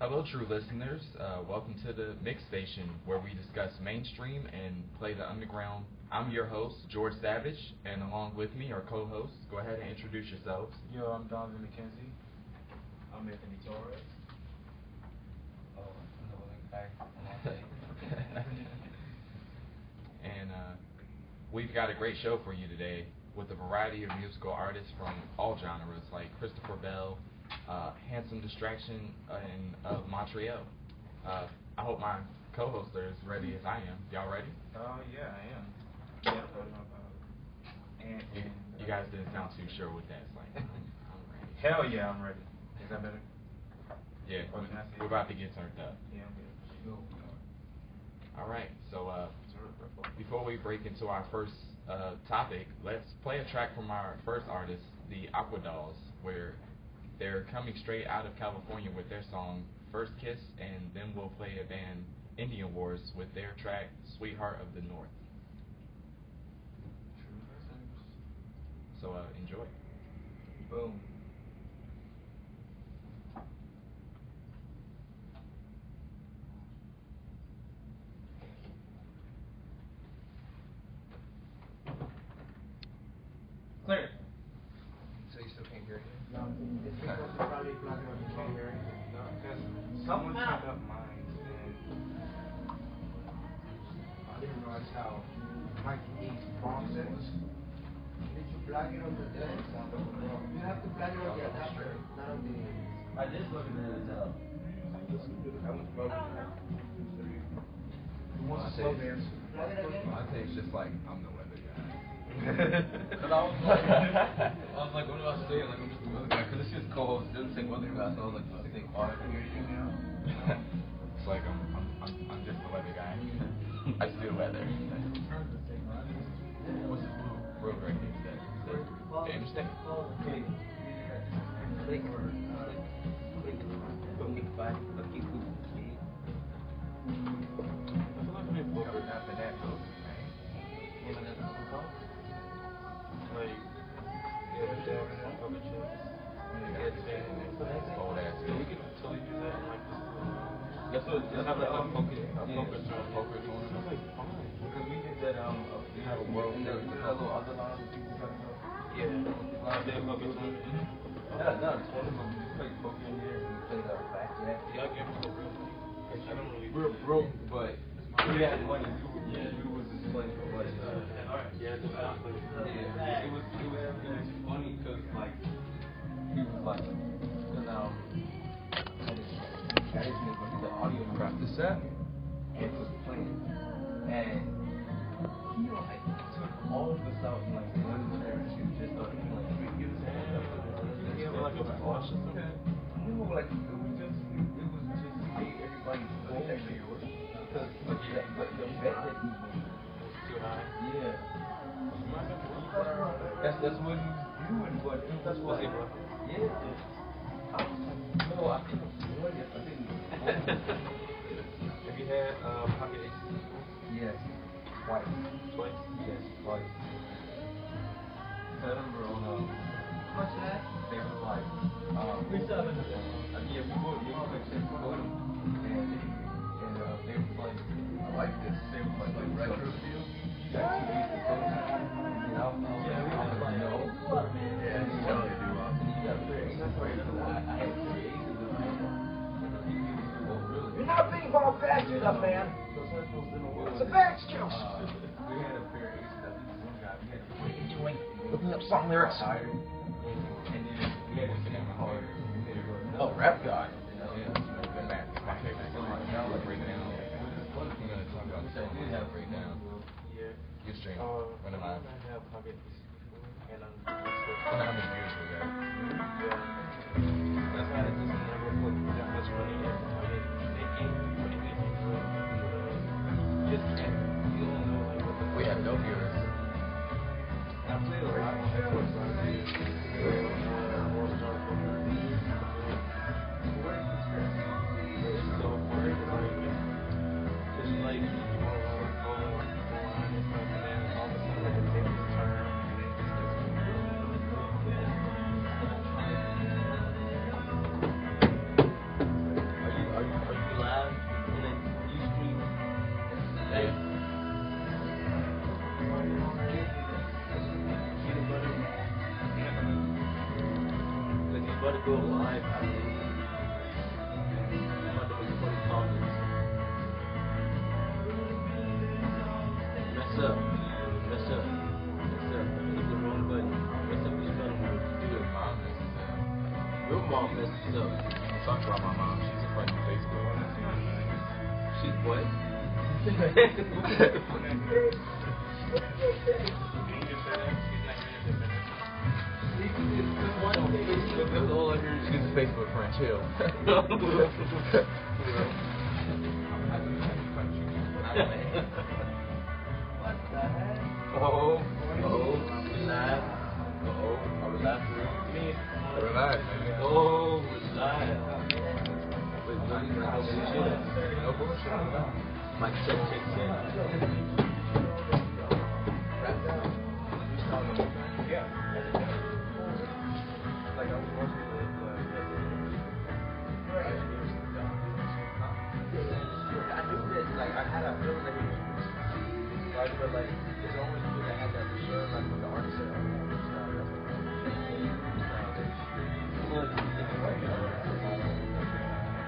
Hello, true listeners. Welcome to the Mix Station, where we discuss mainstream and play the underground. I'm your host, George Savage, and along with me are co-hosts. Go ahead and introduce yourselves. Yo, I'm Donovan McKenzie. I'm Anthony Torres. Oh, no, And we've got a great show for you today with a variety of musical artists from all genres, like Christopher Bell, Handsome Distraction, and of Montreal. I hope my co-host are as ready as I am. Y'all ready? Yeah, I am. Yeah, You guys didn't sound too sure with that. It's like, I'm ready. Hell yeah, I'm ready. Is that better? Yeah, we're about to get turned up. Yeah, I'm good. All right, so before we break into our first topic, let's play a track from our first artist, the Aqua Dolls, where they're coming straight out of California with their song First Kiss, and then we'll play a band, Indian Wars, with their track Sweetheart of the North. So enjoy. Boom. Clear. So you still can't hear it? No, it's because it's probably blocking on your phone. No, because someone turned up mine, and I didn't realize how Mike East process. Did you plug it on the desk? You have to plug it on the adapter, not on the. I did look at it as well. I was broken. Who wants to say this? Plug it again? I think it's just like, I'm the weather guy. because I was like, what do I say? Like, I'm just the weather guy. Because this shit's cold. It doesn't say weather guy, so I was like, I think quiet. It's like I'm just the weather guy. I still weather. What's this road right here? Is that the interstate? Click. Click. Don't get fired. Let's keep moving. I feel like we book Coming after that, though. You know that's what it's called? like puppet chips. Old ass. So we could totally do that in like this. That's what. Just have like a poker tournament. Poker tournament. Sounds like fun. Because we did that we had a world in there. That little other line people talking about. Yeah. Did a poker tournament. Not a tournament. We just played poker in there and we played blackjack. Y'all get real money. I don't really. We were broke, but we had money. We was just playing for money. Yeah, it sounds like. Yeah. It was funny because like he was like, because management, but he's an audio craft the set and was playing, and he like took all of us out in like one chair and she just started playing. You have like a watch or something? No, like it was just made everybody go because the bet that he made Was too high. yeah. That's what he was doing, but it was Was he like, bluffing? yeah. No, I couldn't afford it. I didn't. Have you had pocket aces before? Yes, twice. Twice? Yes, twice. I remember on What's that? they were like we still have yeah, we bought them and they was like I like this. They was like retro feel. You got two pieces of you know? Yeah, we was like no. Yeah, you totally do. And you got a pair of aces. I had three aces in my hand. You're not being all bastard up, man. It's a bad excuse. We had a pair of aces. I think one guy, we had a What are you doing? Looking up song lyrics. tired. And then we had to sing hard. Oh, rap god. Yeah. My favorite song right now, like right now. We're gonna talk about the song right now. Yeah. Your stream. When am I I? have pocket aces before, and I'm Wonder how many views we got. yeah. That's why I just never put that much money in pocket making when it makes you do it. You just can't. You don't know like what the. We have no viewers. I played a lot on Xbox last year. Worldstar Poker. It's so hard to like, cause you like go on and stuff, and then all of a sudden like the tables turn, and then it just doesn't. about to go live after this. I'm about to make funny comments. Mess up. Mess up. Mess up. Hit the wrong button. Mess up the spelling word. Do it. Mom messes up. Your mom messes up. Don't talk about my mom. She's a friend on Facebook. She's what? That's all I heard. She's a Facebook friend. Chill. Oh, Relax. Are we live for me? relax, man. Oh, relax. Wait, what? No bullshit. No bullshit. Mic check, check, check. Yeah. Like I was working with I knew that, like, I had a feeling that he was right, but like, it's always good I had that for sure, like with the artist said,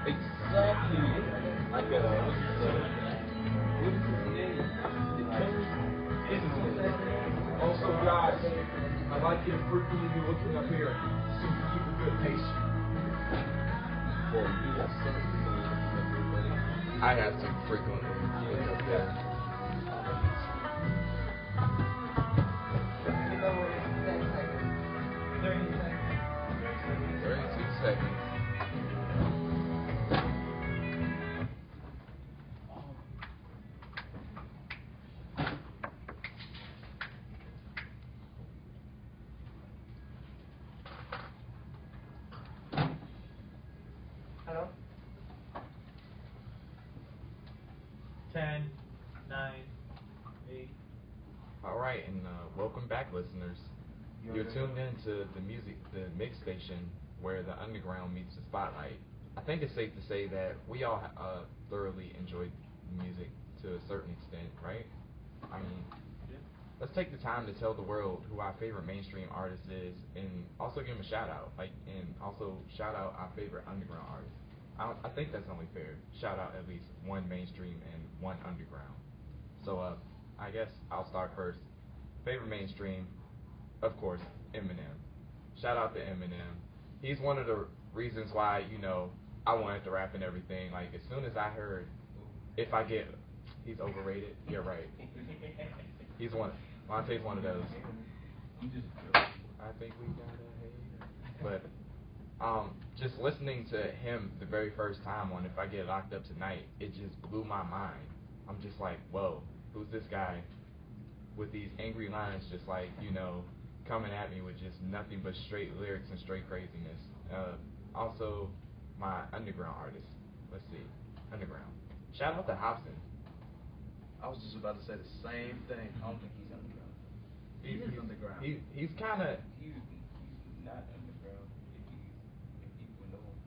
Exactly. Like what is his name? Also, guys, I like you to frequently be looking up here so you can keep a good pace. Well, he has something to everybody. I have to frequently look up there. you know what, it's 10 seconds, 30 seconds. 32 seconds. Hello? 10, 9, 8. All right, and welcome back, listeners. You're tuned in to the mix station where the underground meets the spotlight. I think it's safe to say that we all thoroughly enjoy music to a certain extent, right? I mean, let's take the time to tell the world who our favorite mainstream artist is, and also give him a shout out, and also shout out our favorite underground artist. I think that's only fair. Shout out at least one mainstream and one underground. So I guess I'll start first. Favorite mainstream, of course, Eminem. Shout out to Eminem. He's one of the reasons why, I wanted to rap and everything. Like, as soon as I heard, if I get, he's overrated. You're right. He's Monte's one of those. I think we got a hater. But, just listening to him the very first time on If I Get Locked Up Tonight, it just blew my mind. I'm just like, whoa, who's this guy with these angry lines just like, coming at me with just nothing but straight lyrics and straight craziness. Also, my underground artist. Let's see. Underground. Shout out to Hobson. I was just about to say the same thing. I don't think he's underground. He's underground. He's kind of... He's not underground if people know him.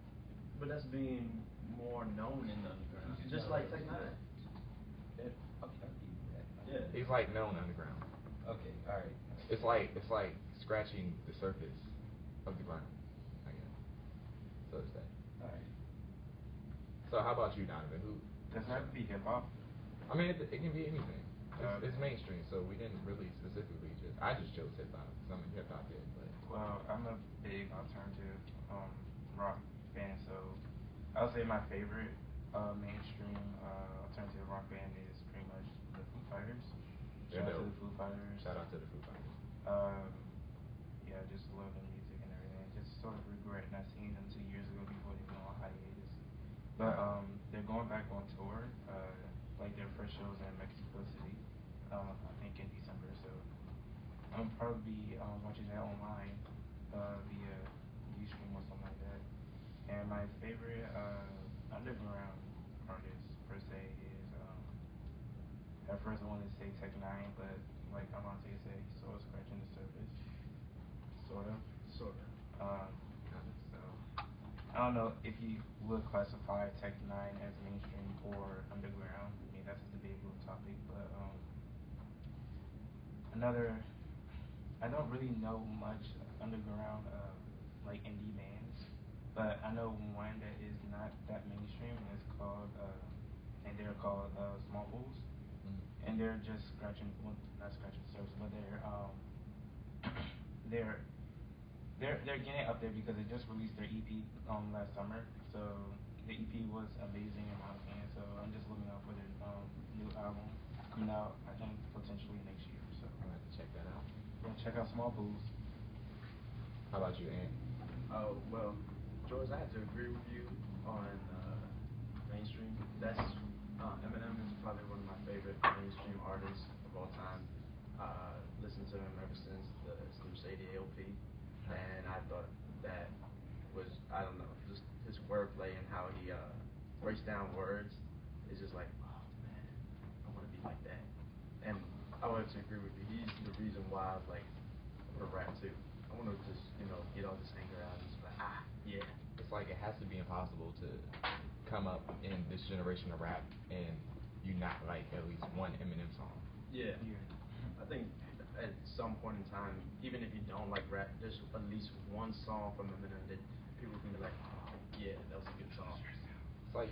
But that's being more known in the underground. Just like Tech Nine. Okay, I'll give you that. Yeah. He's like known underground. Okay, alright. It's like scratching the surface of the ground, I guess. So it's that. Alright. So how about you, Donovan? Who? Does that have to be hip hop? I mean, it can be anything. It's mainstream, so we didn't really specifically I just chose hip hop. Some hip hop did, but. Well, I'm a big alternative rock fan, so I would say my favorite mainstream alternative rock band is pretty much the Foo Fighters. They're Shout out to dope. the Foo Fighters. Shout out to the Foo Fighters. Yeah, just love the music and everything. Just sort of regret not seeing them 2 years ago before they went on hiatus. But they're going back on tour. Like their first shows in Mexico City. I think in December. So I'm probably watching that online via Ustream or something like that. And my favorite underground artist per se is at first I wanted to say Tech Nine, but like Amante said, he's sort of scratching the surface. Sort of. So I don't know if you would classify Tech Nine as mainstream or underground. I mean that's a debatable topic, but I don't really know much underground like indie bands. But I know one that is not that mainstream, and it's called, and they're called Small Fools, and they're just scratching, well, not scratching the surface, but they're they're getting up there because they just released their EP last summer. So the EP was amazing in my opinion. So I'm just looking out for their new album coming out. I think potentially next year. So I'm gonna have to check that out. yeah, check out Small Fools. How about you, Ant? Oh, well, George, I have to agree with you on mainstream. That's Eminem is probably one of my favorite mainstream artists of all time. Listened to him ever since the Slim Shady LP, and I thought that was, I don't know, just his wordplay and how he breaks down words is just like, oh man, I want to be like that. And I would have to agree with you. He's the reason why I was like, I want to rap too. I want to just, get all this anger out and just be like, yeah. It's like it has to be impossible to come up in this generation of rap and you not like at least one Eminem song. Yeah. I think at some point in time, even if you don't like rap, there's at least one song from Eminem that people can be like, oh, yeah, that was a good song. It's like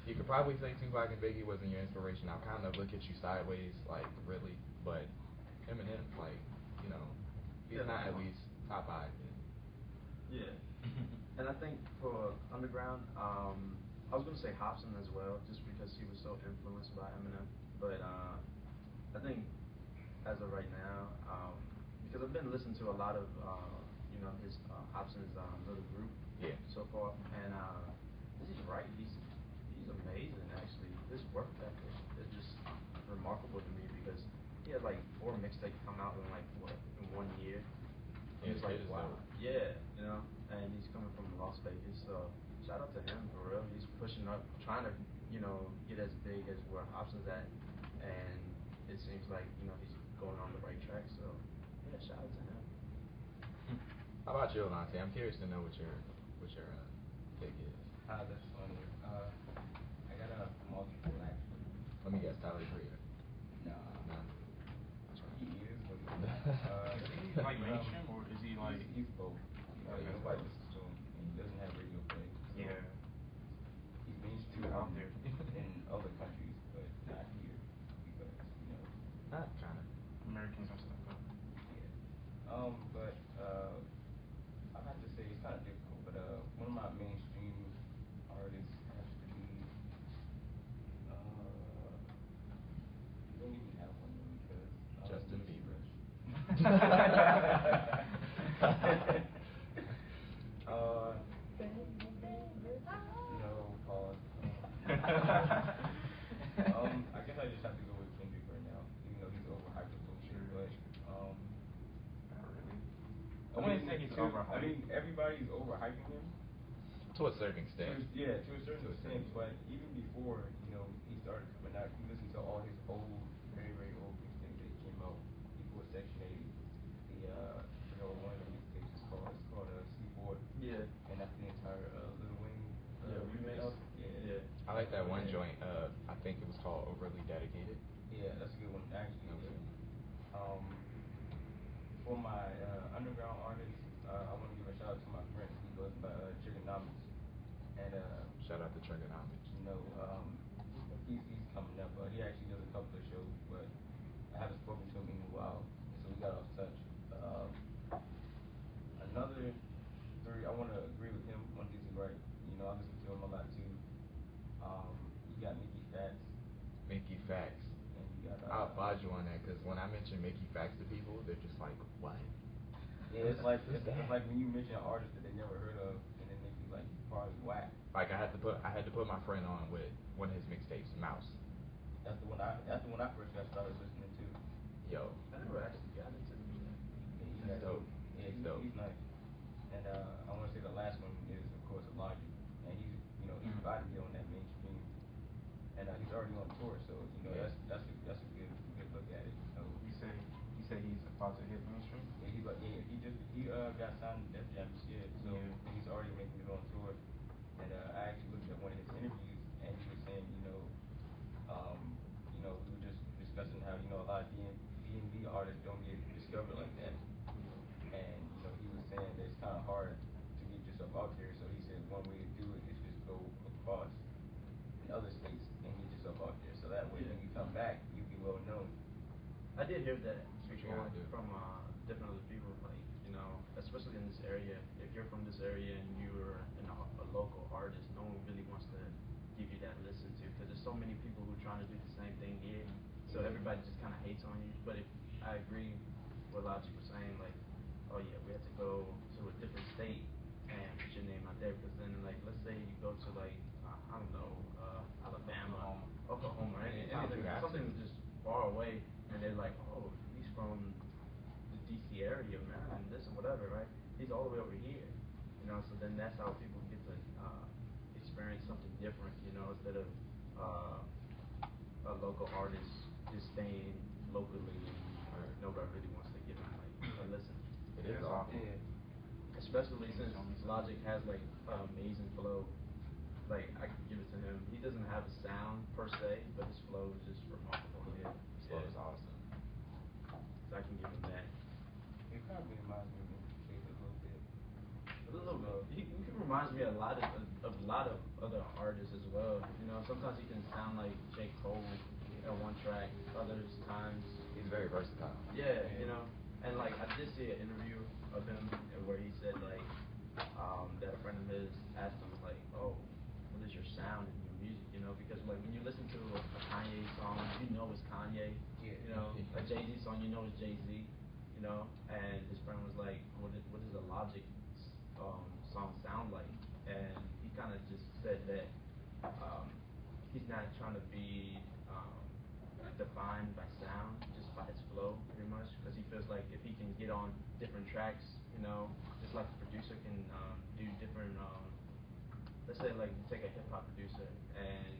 you could probably say Tupac and Biggie wasn't your inspiration. I'll kind of look at you sideways, like really, but Eminem, like, he's not at least top 5. Yeah. And I think for underground, I was gonna say Hobson as well, just because he was so influenced by Eminem. But I think as of right now, because I've been listening to a lot of his Hobson's little group so far, and he's right. He's amazing actually. His work ethic is just remarkable to me because he had like 4 mixtapes come out in like in 1 year. Yeah, It's like, it is wow. dope. Yeah, and he's coming from Las Vegas, so shout out to him for real. He's pushing up, trying to, get as big as where Hobson's at, and it seems like, he's going on the right track, so yeah, shout out to him. How about you, Alante? I'm curious to know what your pick is. That's funny. I got a multiple actually. Let me guess, Tyler Creator. No. No. He is, but he's not. Is he like mainstream or is he like? He's both. Okay. Nobody listens to him. And he doesn't have radio play. So Yeah. he's mainstream Too out there. in other countries, but not here because Not kind of. Americans and stuff. yeah. But I have to say it's kind of difficult. But one of my mainstream artists has to be. You don't even have one because Justin Bieber. No, pause. I guess I just have to go with Kendrick right now, even though he's overhyped a little bit. But Not really. I wouldn't say he's too. overhyped. I mean, everybody's overhyping him. To a certain extent. To a certain extent. But even before, he started coming out, you listen to all his old, very, very old mixtapes that came out before Section 80. I forgot what one of the mixtapes is called. It's called C4. Yeah. And that's the entire Lil Wayne remix. Yeah. I like that one joint. I think it was called Overly Dedicated. Yeah, that's a good one actually. That was Yeah. good. For my underground artist, I want to give a shout out to my friend. He goes by Trigonomics, and Shout out to Trigonomics. He's coming up. He actually does a couple of shows, but I haven't spoken to him in a while, so we got off touch. Another 3, I want to agree with him on this is right. I listen to him a lot too. You got Mickey Facts. Mickey Facts. And you got. I'll applaud you on that because when I mention Mickey Facts to people, they're just like, what? Yeah, it's like when you mention an artist that they never heard of, and then they be like, probably whack. Like I had to put my friend on with one of his mixtapes, Mouse. That's the one I first got started listening to. Yo. I never actually got into the Yeah, He's dope. Yeah, He's dope. He's nice. And I want to say the last one is of course Logic, and he's about to get on that mainstream, and he's already on tour, so that's a good look at it. You say he's about to hit mainstream. Yeah, he got signed to Def Jam this year, so he's already making it on tour. And I actually looked at one of his interviews, and he was saying, we were just discussing how a lot of D&B artists don't get discovered like that, and he was saying that it's kind of hard to get yourself out there. So he said one way to do it is just go across in other states and get yourself out there. So that way when you come back, you be well known. I did hear that What you before gotta do. from different other people, like, you know, especially in this area. If you're from this area and you're a local artist, no one really wants to give you that listen to, because there's so many people who are trying to do the same thing here. So everybody just kind of hates on you. But if I agree with Logic was saying, like, oh yeah, we have to go to a different state and put your name out there, because then, like, let's say you go to, like, I don't know, Alabama, Oklahoma, anything, something just far away, and they're like, oh, he's from the DC area, Maryland, this and whatever, right? He's all the way over here, you know. So then that's how people get to experience something different, you know, instead of a local artist just staying locally and nobody really wants to give him like a listen. It is awful. Yeah. Especially since Logic has like amazing flow. Like I could give it to him. He doesn't have a sound per se, but his flow is just remarkable. Yeah. Flow is awesome. So I can give him that. It probably reminds me of Kid a little bit. A little bit. He reminds me a lot of other artists as well. You know, sometimes he can sound like J. Cole at one track. Others times He's very versatile. yeah, you know. And like I did see an interview of him where he said like that a friend of his asked him like, oh, what is your sound in your music? You know, because like when you listen to a Kanye song, you know it's Kanye. Yeah. You know, a Jay-Z song, you know it's Jay-Z. You know, and his friend was like, what does a Logic song sound like? And he kind of just said that he's not trying to be defined by sound, just by his flow, pretty much, because he feels like if he can get on different tracks, you know, just like the producer can do different. Let's say like you take a hip hop producer, and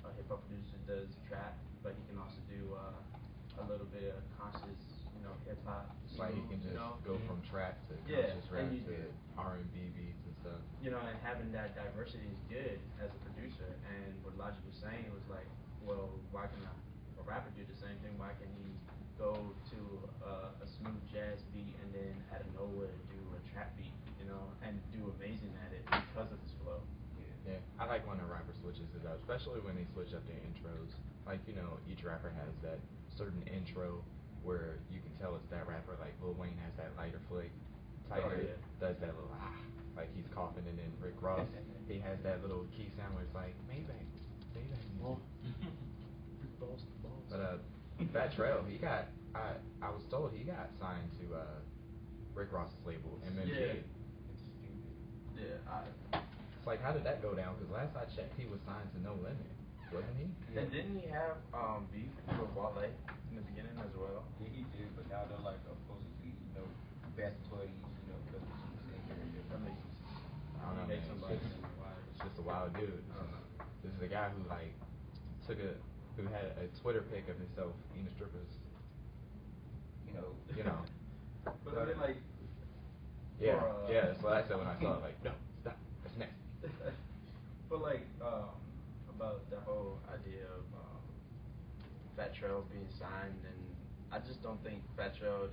a hip hop producer does trap, but he can also do a little bit of conscious, you know, hip hop. It's like he can just go from trap to conscious rap to R&B beats and stuff. You know, and having that diversity is good as a producer. And what Logic was saying was like, well, why can a rapper do the same thing? Why can he go to a smooth jazz beat and then out of nowhere do a trap beat, you know, and do amazing at it because of his flow? Yeah, I like when a rapper switches it up, especially when they switch up their intros. Like, you know, each rapper has that certain intro where you can tell it's that rapper. Like Lil Wayne has that lighter flick. Tiger does that little like he's coughing, and then Rick Ross he has that little key sound where it's like Maybach music. But Fat Trail, he got I was told he got signed to Rick Ross's label, MMG. Yeah. It's like, how did that go down? Because last I checked, he was signed to No Limit, wasn't he? And didn't he have beef with Wale in the beginning as well? Yeah, he did, but now they're like supposedly, you know, best buddies, you know, because it's in the same area. That makes sense. I don't know, man. It's just a wild dude. This is a guy who like who had a Twitter pic of himself eating strippers. You know. But I mean, like. Yeah, that's what I said when I saw it. Like, no, stop. That's next. But like, about the whole idea of Fat Trail being signed, and I just don't think Fat Trail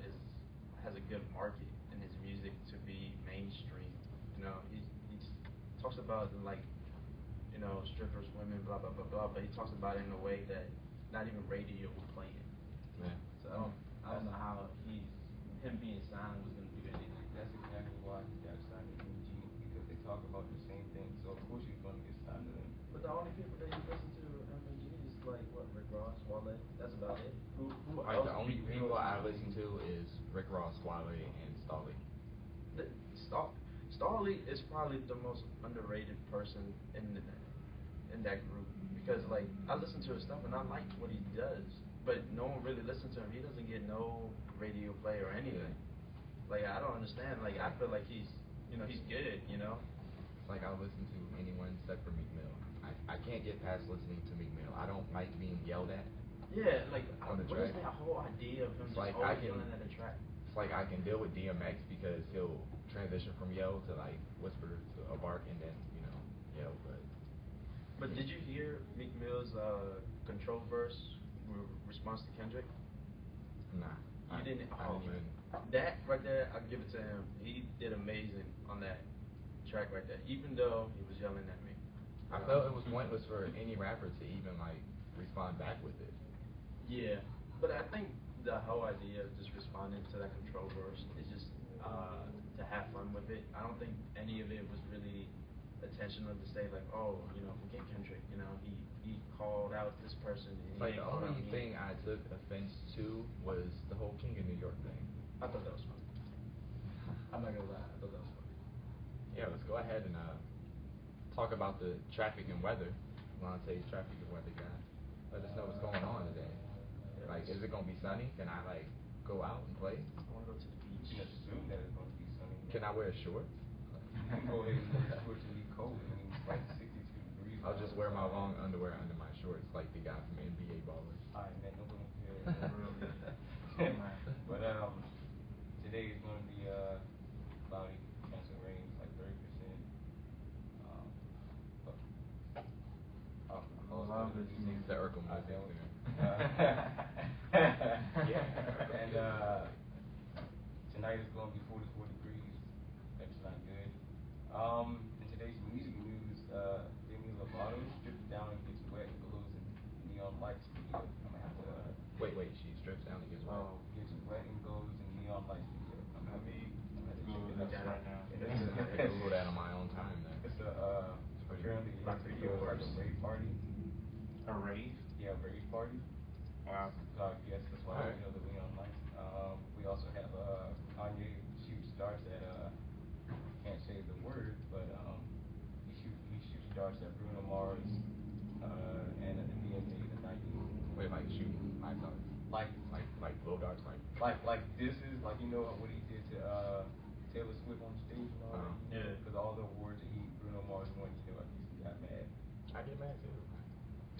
has a good market in his music to be mainstream. You know, he just talks about like, you know, strippers, women, blah blah blah blah, but he talks about it in a way that not even radio will play it. Yeah. So I don't know how him being signed was gonna do anything. That's exactly why he got signed to MG, because they talk about the same thing. So of course he's gonna get signed to them. But the only people that you listen to MG is like what, Rick Ross, Wale. That's about it. Who Like else? the only people I listen to is Rick Ross, Wale, and Stolly. Stolly is probably the most underrated person in that group, because like I listen to his stuff and I like what he does, but no one really listens to him. He doesn't get no radio play or anything. Like I don't understand. Like I feel like he's good. You know. It's like I'll listen to anyone except for Meek Mill. I can't get past listening to Meek Mill. I don't like being yelled at. Yeah, like on the what track. is that whole idea of him just like always yelling at the track? It's like I can deal with DMX because he'll transition from yell to like whisper to a bark and then yell. But did you hear Meek Mill's control verse response to Kendrick? Nah. You didn't. I didn't even. That right there, I'll give it to him. He did amazing on that. track like that, even though he was yelling at me. I felt it was pointless for any rapper to even like respond back with it. Yeah, but I think the whole idea of just responding to that control verse is just to have fun with it. I don't think any of it was really intentional to say like, oh, forget Kendrick. He called out this person. And he Like the ain't called only out me. thing I took offense to was the whole King of New York thing. I thought that was funny. I'm not gonna lie, I thought that was funny. Yeah, let's go ahead and talk about the traffic and weather. Lonte's traffic and weather guy. Let us know what's going on today. Like, is it gonna be sunny? Can I like go out and play? I wanna go to the beach. You can assume that it's going to be sunny. Can I wear shorts? You can go ahead and wear shorts and be cold. I mean, it's like 62 degrees. I'll just wear my long underwear under my shorts, like the guy from NBA Ballers. Alright, man, no one cares. But today is going to be cloudy, chance of rain, like 30%. But Love this music. The Urkel music. Yeah, and tonight is going to be 44 degrees. That's not good. In today's music news, Demi Lovato strips down and gets wet and glows in neon lights video. I'm gonna have to. Wait, she strips down and gets wet. Gets wet and glows in neon lights video. I'm gonna have to Google check that it out. right now. I Google that on my own time then. It's apparently Like video like first. a rave party. A rave? Yeah, a rave party. Wow. Yes, that's why Alright. the neon lights. We also have Kanye shoots darts at can't say the word, but he shoots darts at Bruno Mars and at the BMA the 90s. Wait, like shooting live darts? Like blow darts, Like this is like what he did to Taylor Swift on stage and all that. Yeah. Because all the awards that Bruno Mars won, I guess he got mad. I get mad too.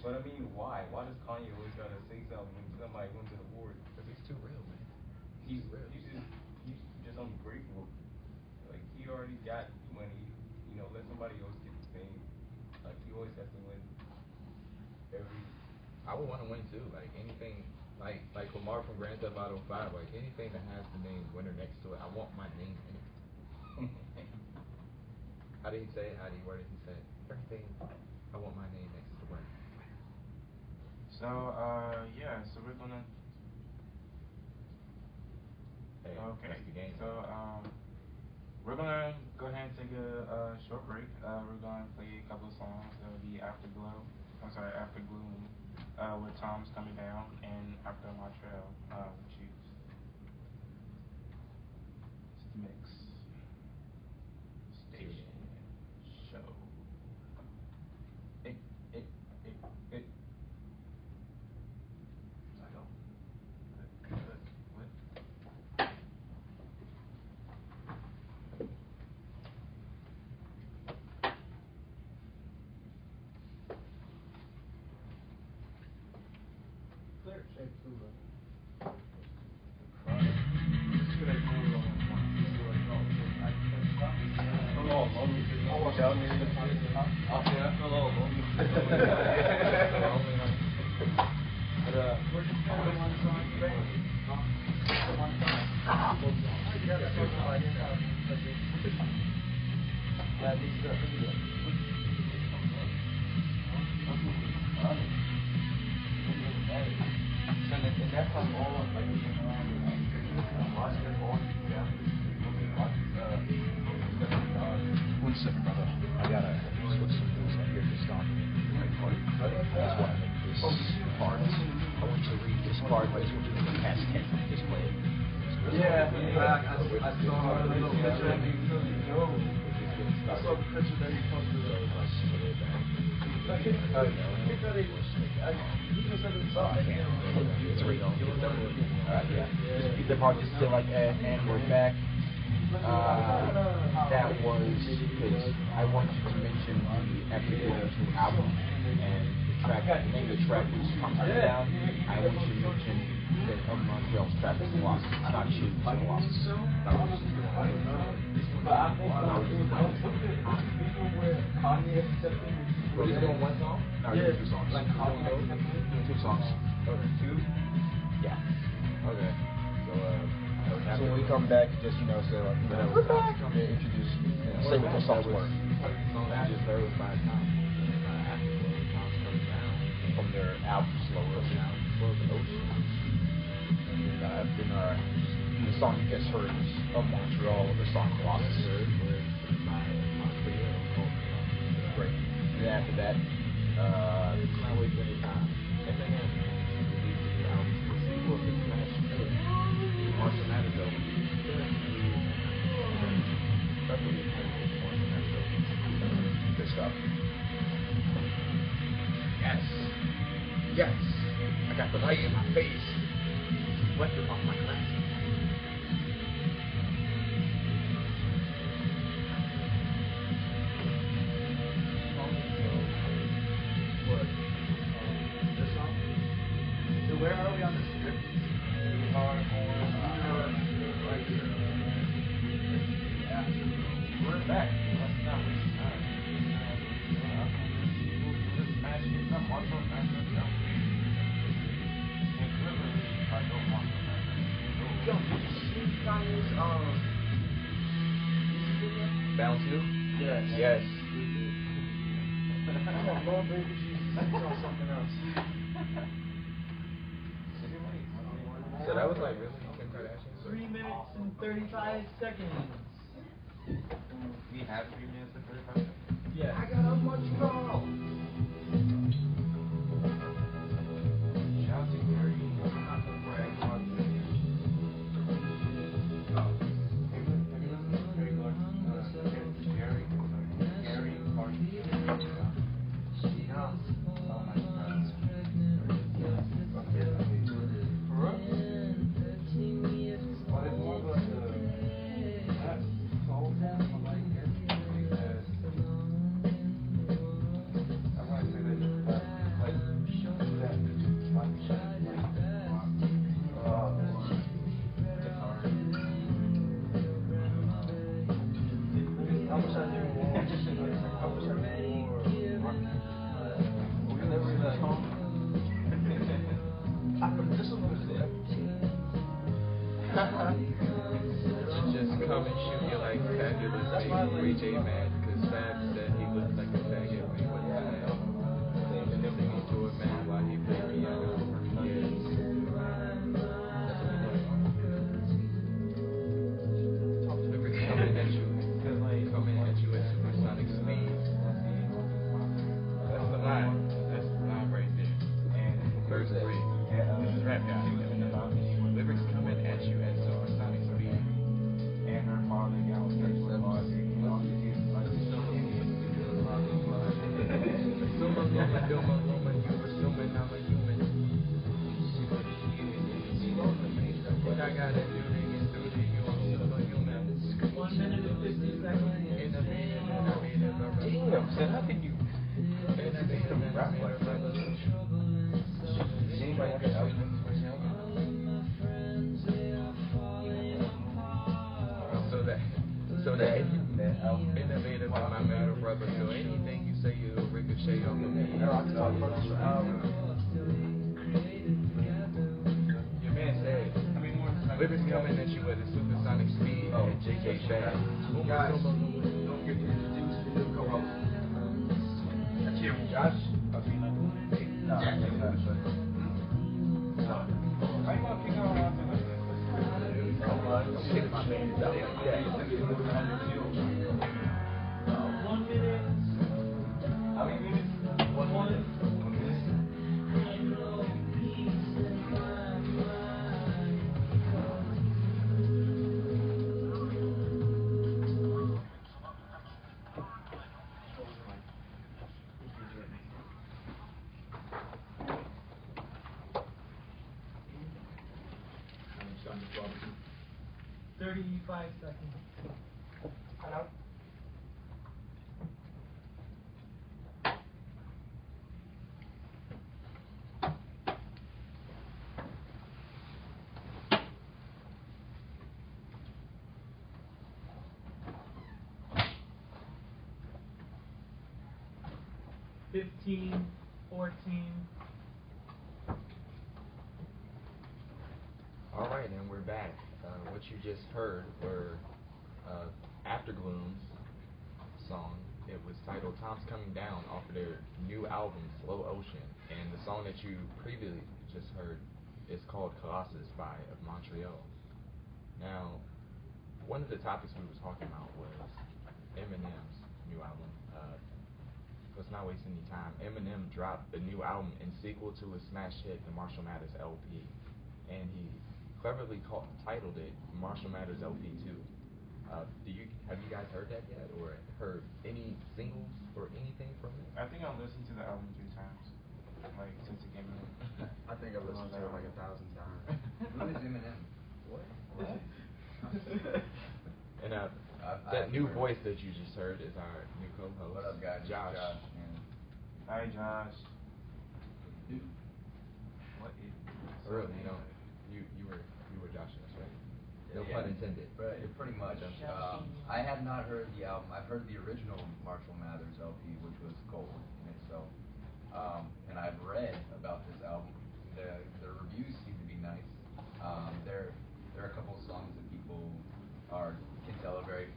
But I mean, why? Why does Kanye always gotta say something when somebody wins an award? Because he's too real, man. He's just ungrateful. Like he already got money, let somebody else get the fame. Like he always has to win every. I would want to win too. Like anything, like Lamar from Grand Theft Auto 5. Like anything that has the name winner next to it, I want my name in it. How did he say it? Where did he say it? Everything. I want my name next to the winner. So, so we're gonna. Hey, Okay. that's the game. So, we're gonna go ahead and take a short break. We're gonna play a couple of songs. It'll be After Gloom, with Tom's Coming Down, and After Montreal, Choose. It's the mix. Station. Show. Hey. I don't. What? Clear. Shape through, One second, brother. I gotta switch some things up here just on my part. That's why I make this part. I want you to read this part, but I just want you to look past 10 from this play. Yeah, I saw a little picture of you. I saw the picture that you posted. It's real. Alright, yeah. Just the part just said like, and we're back. That was because I want you to mention the After Gloom 2 album and the name of the track was Coming Down. I want you to mention that Montreal's track is Lost. It's not Choose, it's Lost. We're just doing one song? No, you're doing 2 songs. Doing 2 songs. Okay, 2? Yeah. Okay. So, So when we come back, just say like, we're back. Introduce, say what the songs were. Songs you just heard was by Tom. Tom's coming down From their album Slower down for the ocean. And the song you just heard was of Montreal, the song Colossus. Great. And then after that, Not wasting any time. Eminem releases the album The Sequel to Smash. Marshall Mathers. good stuff. Yes. Yes. I got the light in my face. Sweating off my glasses. Where are we on the script? We are on right here. We're back. Let's not waste time. Just smash it. Not Marshall Mathers. No. And literally, I don't Marshall Mathers. Yo, did you see Kanye's music video? Bounce you? Yes. Yes. Come on, Lord, baby, she's on something else. So that was like really Kim Kardashian? 3 minutes and 35 seconds. We have 3 minutes and 35 seconds. Yeah. I got a much call. Shout out to Gary. Not to brag about this. Gary Carson. Oh my God. For real? But it's more like that soul I like it because I want to say that just like that I wish I knew more. I wish I knew more. We never even talked. This one was there. Just come and shoot you like fabulous baby 3J man because Fab said he looked like a faggot when he wasn't mad. And then singing to a man while he played piano. Yes. That's what we do. Lyrics coming at you. Coming at you at supersonic speed. That's the line. That's the line right there. And verse 3. This is rap guy. Lyrics coming at you at supersonic speed. And her father got on sexual laws. What I gotta do to get through to you, I'm superhuman. 1 minute and 50 seconds. Damn, son, how can you rap like that? Anybody have an album for him? So that innovative in my metal brother. So anything you say, you'll ricochet off of me. No, I can talk about this for hours. Your man said, how many more times? Lyrics coming at you at a supersonic speed at JJ Fad. Guys, don't get introduced to new co-host. That's here, Josh. I'll see you later. No, I think that's right. How you gonna kick out on after this? Don't kick my man out like that. 1 minute. How many minutes? 1 minute. 1 minute. I'm 35 seconds. Hello? Fifteen, 14. All right, and we're back. what you just heard were Aftergloom's song. It was titled Time's Coming Down off of their new album, Slow Ocean. And the song that you previously just heard is called Colossus by of Montreal. Now, one of the topics we were talking about was Eminem's new album. Let's not waste any time. Eminem dropped the new album in sequel to his smash hit, the Marshall Mathers LP. And he cleverly titled it Marshall Mathers LP 2. Have you guys heard that yet, or heard any singles or anything from it? I think I've listened to the album 3 times, like since it came out. I think I've listened to it like 1,000 times. Who is Eminem? What? And I've that new heard. voice that you just heard is our new co-host. What up, guys? Josh. Hi, Josh. What is? Really? No. You were Joshing us, right? No Yeah. pun intended. Right, pretty much. I have not heard the album. I've heard the original Marshall Mathers LP, which was gold in itself. And I've read about this album. The reviews seem to be nice. There are a couple of songs that people can tell are very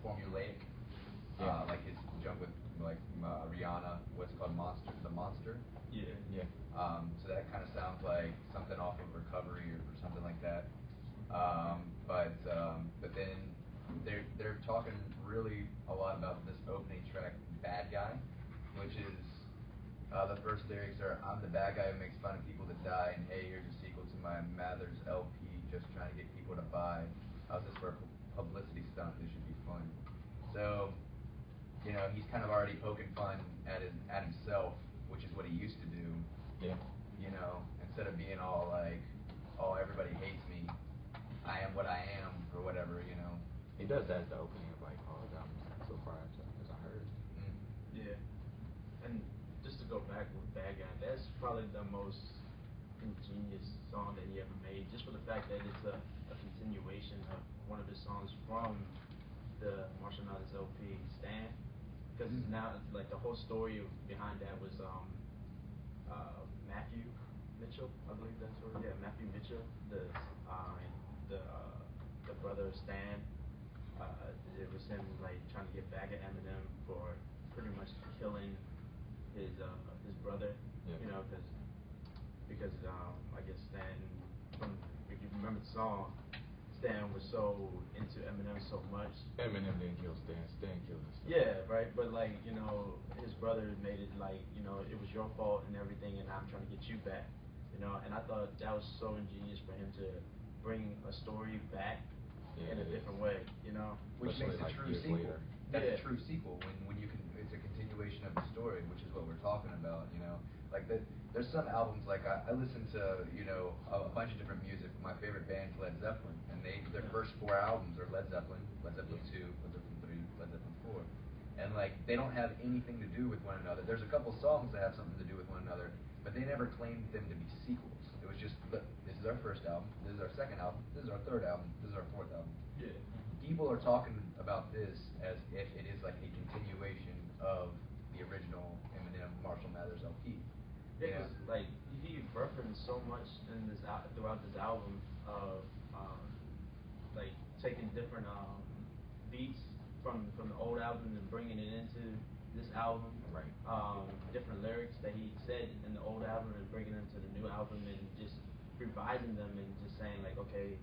formulaic. Yeah. Like his jump with Rihanna, what's it called, The Monster. Yeah. Yeah. So that kind of sounds like something off of Recovery or something like that. But then they're talking really a lot about this opening track, Bad Guy, which is the first lyrics are, I'm the bad guy who makes fun of people that die, and hey, here's a sequel to my Mathers LP, just trying to get people to buy. How's this for a publicity stunt? This should be fun. So, he's kind of already poking fun at himself, which is what he used to do. Yeah. Instead of being all like, oh, everybody hates me, I am what I am, or whatever, He does that at the opening of like all his albums so far, as I heard. Yeah. And just to go back with Bad Guy, that's probably the most ingenious song that he ever made, just for the fact that it's a continuation of one of his songs from the Marshall Mathers LP, Stan. Because it's now, like, the whole story behind that was Matthew Mitchell, I believe that's what, yeah, Matthew Mitchell, the brother of Stan. It was him like trying to get back at Eminem for pretty much killing his brother. Yeah. Because I guess Stan, if you remember the song, Stan was so into Eminem so much. Eminem didn't kill Stan. Stan killed himself. Yeah, right. But like his brother made it like it was your fault and everything, and I'm trying to get you back. And I thought that was so ingenious for him to bring a story back in a different way. Which Especially makes a like true years sequel. later. That's Yeah. a true sequel when you can. It's a continuation of the story, which is what we're talking about. Like there's some albums like I listen to a bunch of different music. My favorite band's Led Zeppelin, and their first 4 albums are Led Zeppelin 2, Led Zeppelin 3, Led Zeppelin 4, and like they don't have anything to do with one another. There's a couple songs that have something to do with one another, but they never claimed them to be sequels. It was just, look, this is our first album, this is our second album, this is our third album, this is our fourth album. Yeah. People are talking about this as if it is like a continuation of the original Eminem Marshall Mathers LP. Yeah, 'cause, like he referenced so much in this throughout this album of like taking different beats from the old album and bringing it into this album. Right. Different lyrics that he said in the old album and bringing them to the new album and just revising them and just saying like, okay,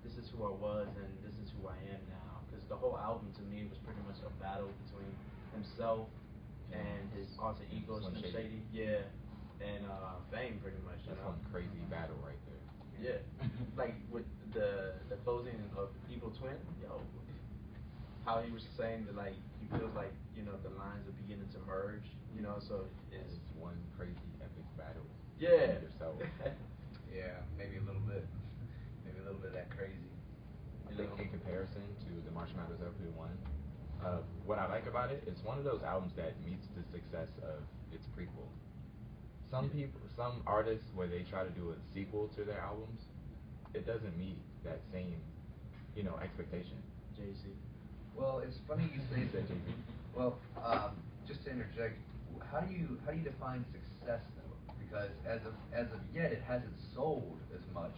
this is who I was and this is who I am now. Because the whole album to me was pretty much a battle between himself and his alter ego, Slim Slim Shady. Shady. Yeah. And Fame, pretty much. That's one crazy battle right there. Yeah. Like with the closing of Evil Twin, how he was saying that like he feels like the lines are beginning to merge. So it's one crazy epic battle. Yeah. Yourself. Yeah, maybe a little bit. Maybe a little bit of that crazy. In comparison to the Marshall Mathers LP1, what I like about it, it's one of those albums that meets the success of its prequel. Some artists, where they try to do a sequel to their albums, it doesn't meet that same, expectation. Jay-Z. Well, it's funny you say that. Jay-Z. Well, just to interject, how do you define success though? Because as of yet, it hasn't sold as much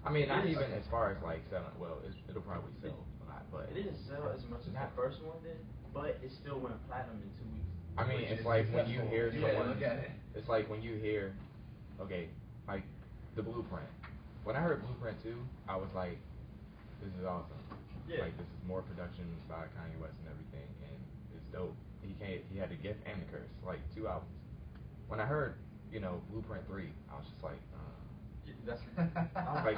I mean, not It is- even as far as like selling. Well, it'll probably sell a lot, but It didn't sell as much as the not. first one did, but it still went platinum in 2 weeks. I mean, Which it's is like when you successful. hear Yeah, someone. look at it. It's like when you hear, okay, like the Blueprint. When I heard Blueprint 2, I was like, this is awesome. Yeah. Like this is more production by Kanye West and everything, and it's dope. He had the gift and the curse, like 2 albums. When I heard, Blueprint 3, I was just like, That's like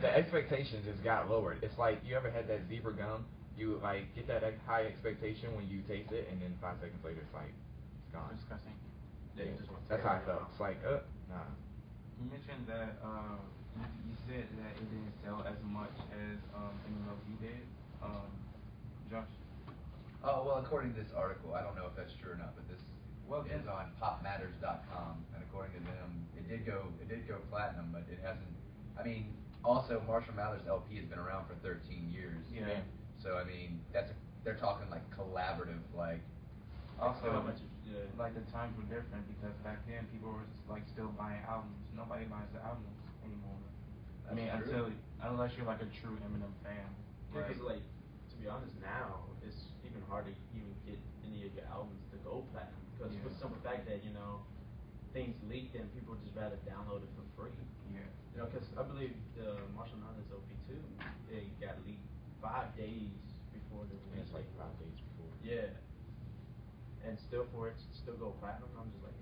the expectations, just got lowered. It's like you ever had that zebra gum? You like get that high expectation when you taste it, and then 5 seconds later it's like it's gone. Disgusting. Yeah, you just want to That's tear how I it felt. out. It's like, nah. You mentioned that you said that it didn't sell as much as MLB did. Josh. Oh, well, according to this article, I don't know if that's true or not, but this is on popmatters.com, and according to them, it did go platinum, but it hasn't. I mean, also Marshall Mathers LP has been around for 13 years. Yeah. So I mean, they're talking like collaborative, like. Also, How much? Yeah. like the times were different because back then people were like still buying albums. Nobody buys the albums anymore. I mean, That's true. unless you're like a true Eminem fan. Because like, to be honest, now it's even hard to even get any of your albums to go platinum because for the simple fact that things leaked and people just rather download it for free. Yeah. Because I believe the Marshall Mathers LP2 it got leaked 5 days before the release. It's like 5 days before. Yeah. And still for it to still go platinum, I'm just like,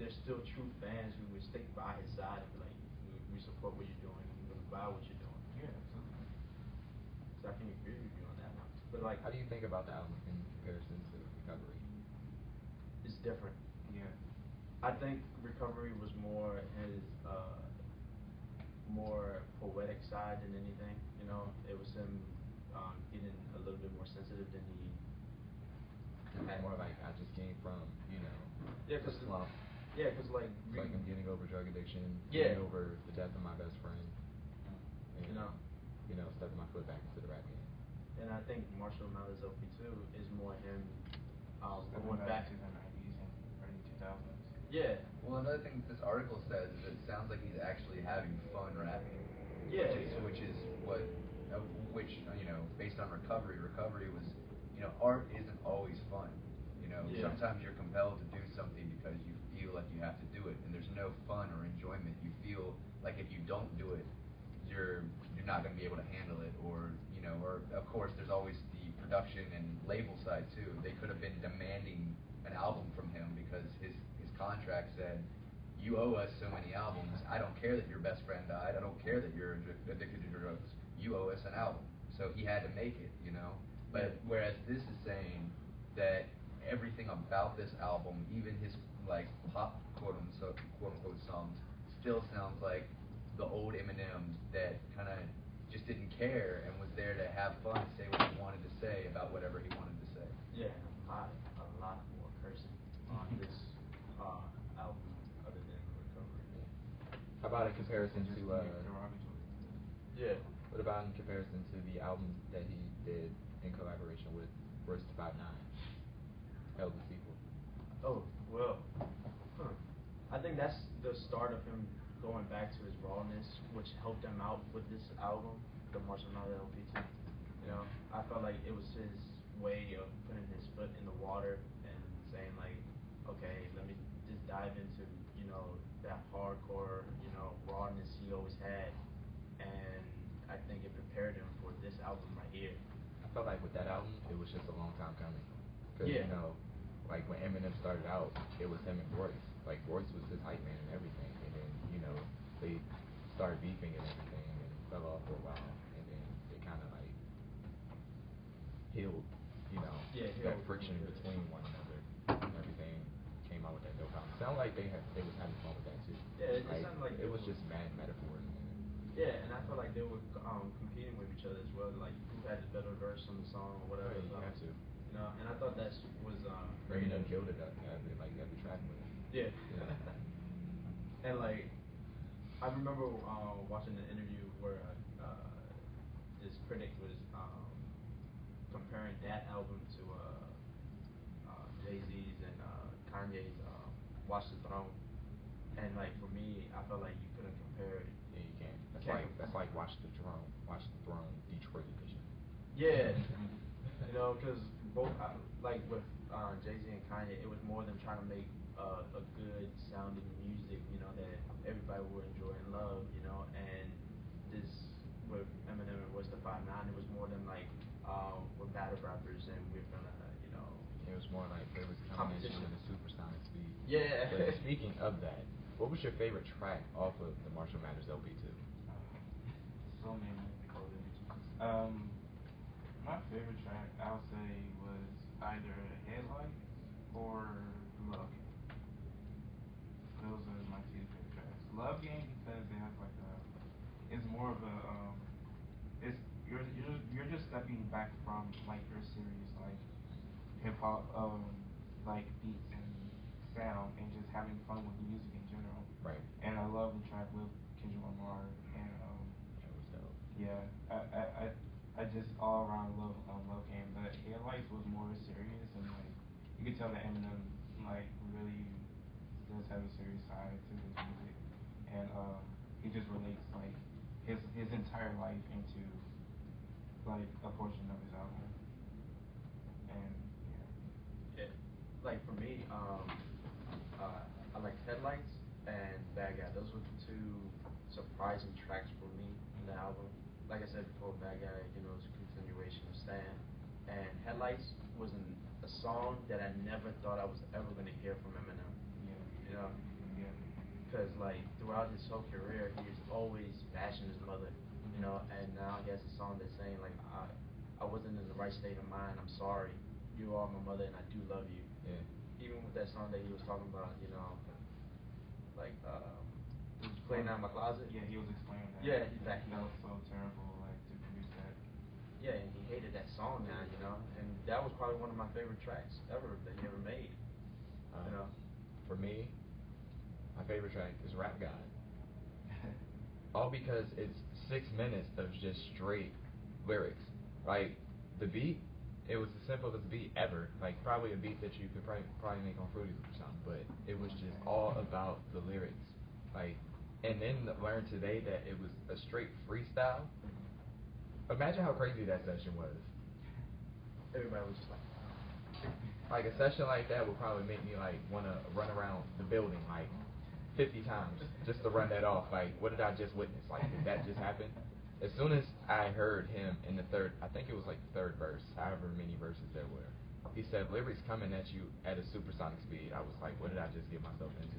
there's still true fans who would stick by his side and be like, we support what you're doing, we're gonna buy what you're doing. Yeah, absolutely. So I can agree with you on that one. But like, How do you think about the album in comparison to Recovery? it's different. Yeah. I think Recovery was more his more poetic side than anything. It was him getting a little bit more sensitive than he. It's more like I just came from, Yeah, the cause slump. Yeah, cause like. It's like I'm getting over drug addiction, Yeah. getting over the death of my best friend, and stepping my foot back into the rap game. And I think Marshall Mathers LP2 is more him Stepping going back to the 90s and early 2000s. Yeah. Well, another thing this article says is it sounds like he's actually having fun rapping. Yeah. Which is what, based on Recovery was, art isn't always fun. Yeah. Sometimes you're compelled to do something because you feel like you have to do it, and there's no fun or enjoyment. You feel like if you don't do it, you're not going to be able to handle it, or of course there's always the production and label side too. They could have been demanding an album from him because his contract said, you owe us so many albums. I don't care that your best friend died. I don't care that you're addicted to drugs. You owe us an album. So he had to make it, But whereas this is saying that everything about this album, even his like pop quote unquote songs, still sounds like the old Eminem that kind of just didn't care and was there to have fun, say what he wanted to say about whatever he wanted to say. Yeah, a lot more cursing on this album other than Recovery. How about in comparison to derogatory. Yeah. what about in comparison to the album that he did in collaboration with Royce the 5'9", Hell the Sequel? Oh, well, I think that's the start of him going back to his rawness, which helped him out with this album, the Marshall Mathers LP2. I felt like it was his way of putting his foot in the water and saying like, okay, let me just dive into, that hardcore, rawness he always had. And I think it prepared him for this album right here. I felt like with that album, it was just a long time coming. Because, Yeah. like when Eminem started out, it was him and Royce. Like Royce was his hype man and everything. And then, they started beefing and everything and fell off for a while. And then they kind of like healed, Yeah, that healed. friction between one another. And everything came out with that dope album. Sounded like they was having fun with that too. Yeah, it sounded like it was just mad metaphors in it. Yeah, and I felt like they were competing with each other as well, like who had the better verse on the song or whatever. You have to. And I thought that was Eminem killed it every track with it. Yeah. And like, I remember watching the interview where this critic was comparing that album to Jay-Z's and Kanye's Watch the Throne. And like for me, I felt like you couldn't compare it. Yeah, you can't. That's like Watch the Throne Detroit edition. Yeah, you know, because both like with Jay-Z and Kanye, it was more than trying to make a good sounding music, you know, that everybody would enjoy and love, you know, and this with Eminem and West the 5'9", it was more than like we're battle rappers and we're gonna, you know. It was more like there was competition in the supersonic speed. Yeah. But speaking of that, what was your favorite track off of the Marshall Mathers LP2? So many. My favorite track, I'll say, was either Headlight or Love Game. Those are my two favorite tracks. Love Game because it has like it's more of a you're just stepping back from like your serious like hip hop like beats and sound and just having fun with music in general. Right. And I love the track with Kendrick Lamar and That was dope. yeah, I just all around love Love Game, but Headlights was more serious and like you could tell that Eminem like really does have a serious side to his music, and he just relates like his entire life into like a portion of his album, and Yeah. Like for me, I like Headlights and Bad Guy. Those were the two surprising tracks for me in the album. Like I said before, Bad Guy, you know, is a continuation of Stan. And Headlights was a song that I never thought I was ever going to hear from Eminem. You know? yeah. Because, like, throughout his whole career, he's always bashing his mother. You know? And now he has a song that's saying, like, I wasn't in the right state of mind. I'm sorry. You are my mother, and I do love you. Yeah. Even with that song that he was talking about, you know, like, Playing Out in My Closet. Yeah, he was explaining that. Yeah, he's like, that was so terrible, like to produce that. Yeah, and he hated that song now, you know, and that was probably one of my favorite tracks ever that he ever made. You know. For me, my favorite track is Rap God. All because it's 6 minutes of just straight lyrics. Like the beat, it was the simplest beat ever. Like probably a beat that you could probably make on Fruity Loop or something. But it was just all about the lyrics. Like, and then learn today that it was a straight freestyle. Imagine how crazy that session was. Everybody was just like a session like that would probably make me like want to run around the building like 50 times just to run that off. Like, what did I just witness? Like, did that just happen? As soon as I heard him in the third, I think it was like the third verse, however many verses there were, he said lyrics coming at you at a supersonic speed. I was like, what did I just get myself into?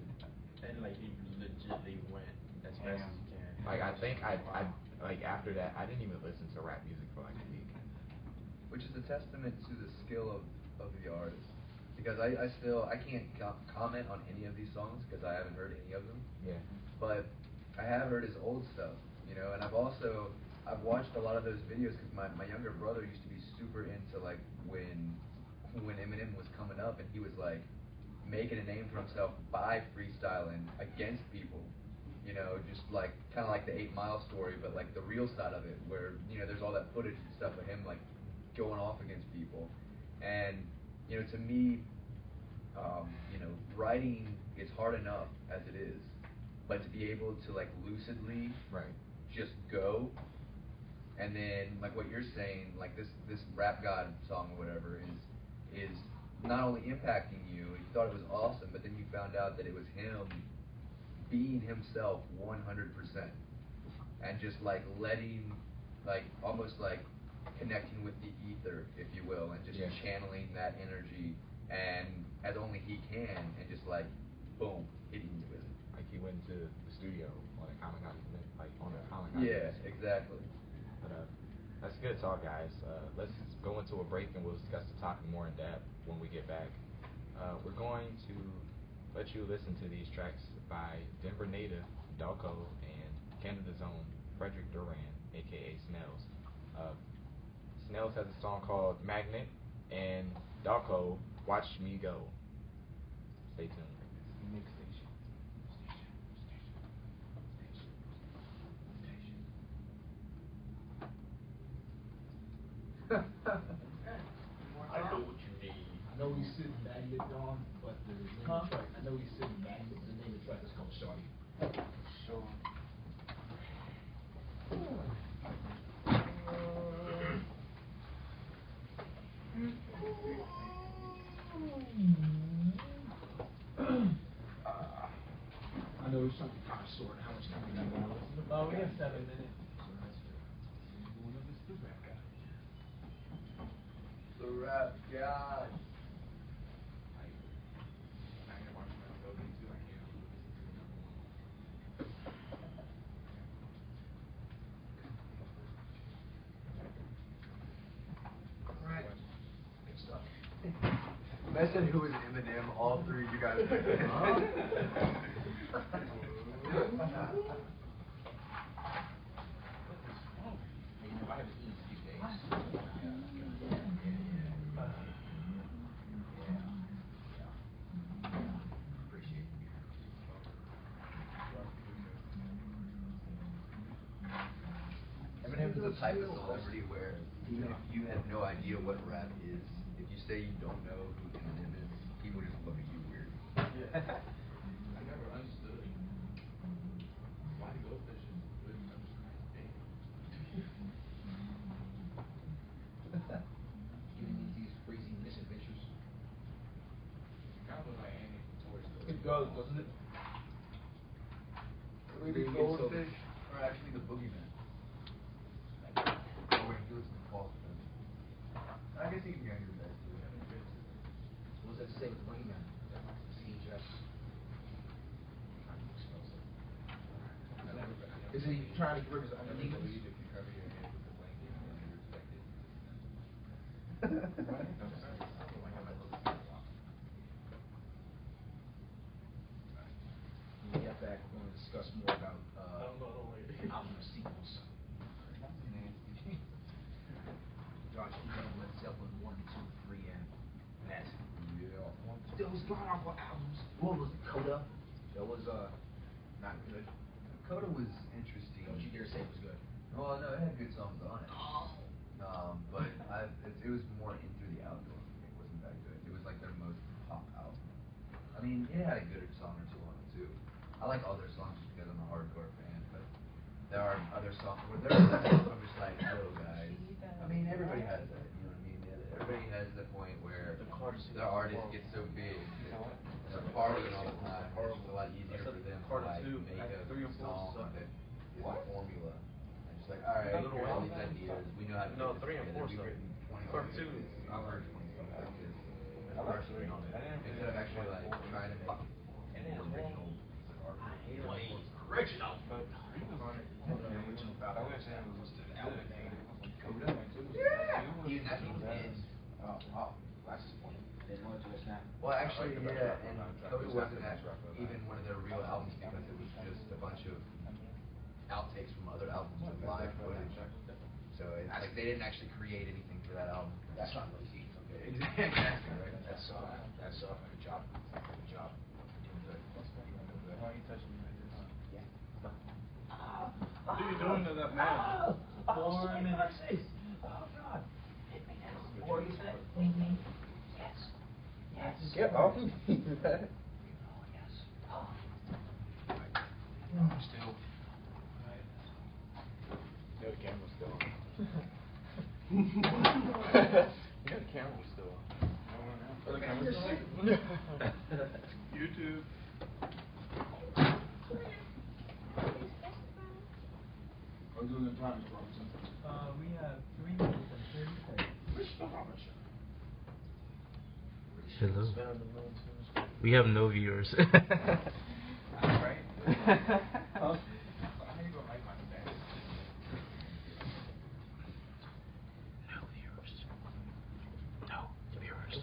And like he legitimately went as fast as he can. Like I think I like after that I didn't even listen to rap music for like a week. Which is a testament to the skill of the artist. Because I can't comment on any of these songs because I haven't heard any of them. Yeah. But I have heard his old stuff, you know, and I've watched a lot of those videos because my younger brother used to be super into like when Eminem was coming up and he was like making a name for himself by freestyling against people. You know, just like kind of like the 8 Mile story, but like the real side of it, where you know there's all that footage and stuff of him like going off against people, and you know to me, you know, writing is hard enough as it is, but to be able to like lucidly just go, and then like what you're saying, like this Rap God song or whatever is not only impacting you, you thought it was awesome, but then you found out that it was him being himself 100% and just like letting, like almost like connecting with the ether, if you will, and just channeling that energy and as only he can, and just like boom, hitting you with it. Like he went to the studio on a Kamikaze, like on a Kamikaze. Yeah, exactly. But that's good talk, guys. Let's go into a break and we'll discuss the topic more in depth when we get back. We're going to let you listen to these tracks by Denver native Dalco and Canada's own Frederick Duran, aka Snells. Snells has a song called Magnet, and Dalco, Watch Me Go. Stay tuned. Mix station. I know what you need. I know he's sitting back there, Dawn, but the name of the track, I know he's sitting back, but the name of the track is called Shorty. Sure. Sort how much time we got going. Oh, we have 7 minutes. The rap god. Right. Good stuff. Imagine who was Eminem, all three of you guys. I haven't eaten these days. Appreciate it. Eminem's the type of celebrity where even if you have no idea what rap is, if you say you don't know who Eminem is, he will just look at you weird. I never understood why the goldfishes wouldn't understand big. Getting these crazy misadventures. Kind of look like Andy from Toy Story. It does, doesn't it? The goldfish are actually the boogeyman. Oh wait, he looks at the false defense. I guess he can get into that too. What does that say with the boogeyman? CHS. Is he trying to get rid of his illegals? If you cover your head with a blanket, then you're protected. When we get back, we're going to discuss more about album sequels. Josh, you know Led Zeppelin 1, 2, 3, and that. Yeah. Those god-awful albums. What was it, Coda? That was, not good. Coda was interesting. Don't you dare say it was good. Well, no, it had good songs on it. But it was more In Through the Outdoor. It wasn't that good. It was like their most pop album. I mean, it had a good song or two on it too. I like all their songs just because I'm a hardcore fan, but there are other songs where there are songs I'm just like, oh guys. I mean, everybody has that. You know what I mean? Everybody has the point where their artist gets so big, they're partying all the time. It's just a lot easier for them to like make a song that is a formula. And just like, all right, here's all these ideas. We know how to put this together. We've written 20 songs like this. I've heard 20 songs like this. Let's personally on it. Instead of actually like trying to make an original art. Original. Coda? Even that means it. That's his point. Well, actually, yeah, and Coda wasn't even one of their real albums because it was just a bunch of outtakes from other albums with live footage. So it's like they didn't actually create anything for that album. That's not lazy. Exactly, right? That's good job. Good job. Doing good. Why are you touching me like this? Yeah. What are you doing to that man? 4 minutes. Oh God. Hit me now. What you say? Yes. Yes. Get off me. Oh yes. Oh. Still. You know the camera's still on. You know the camera was still on. Oh, the camera's still on? YouTube. I'm doing the time, Mr. Robinson. We have 3 minutes and 30 seconds. Mr. Robinson. Hello. We have no viewers. Right? How you gonna like my stats? No viewers. No viewers.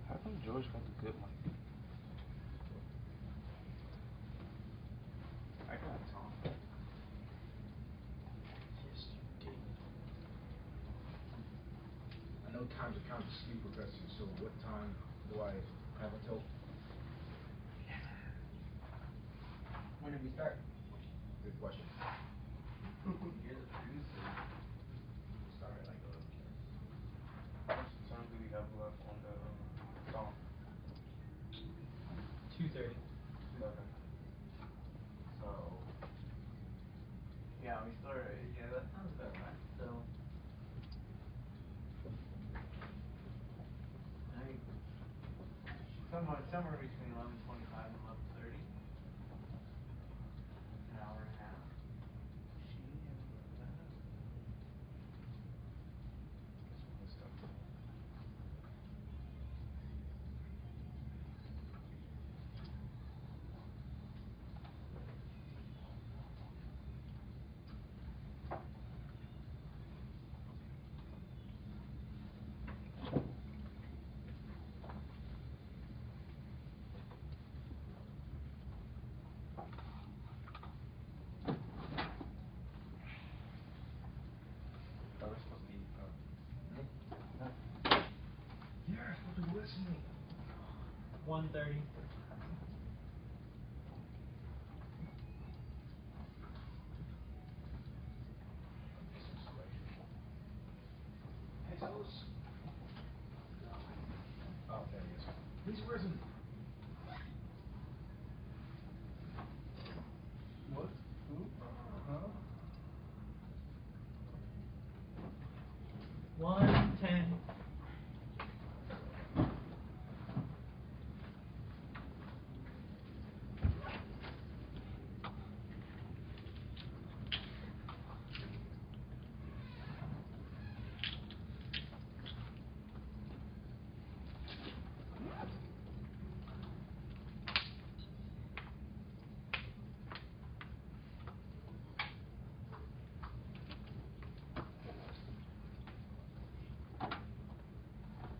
How come George got the good mic? I got Tom. Yes, you did. I know time's a count of sleep progressing, so what time do I have until? When did we start? Good question. You're the producer. Start at like 11. How much time do we have left on the song? 2:30. Okay. So, yeah, we started. Yeah, that sounds about right. So, somewhere between 11:25 and 11:30. An hour and a half. Are we supposed to be? Yeah, I'm supposed to be listening. 1:30. Jesus. Oh, there he is. He's risen. What? Who? Huh? 1:10.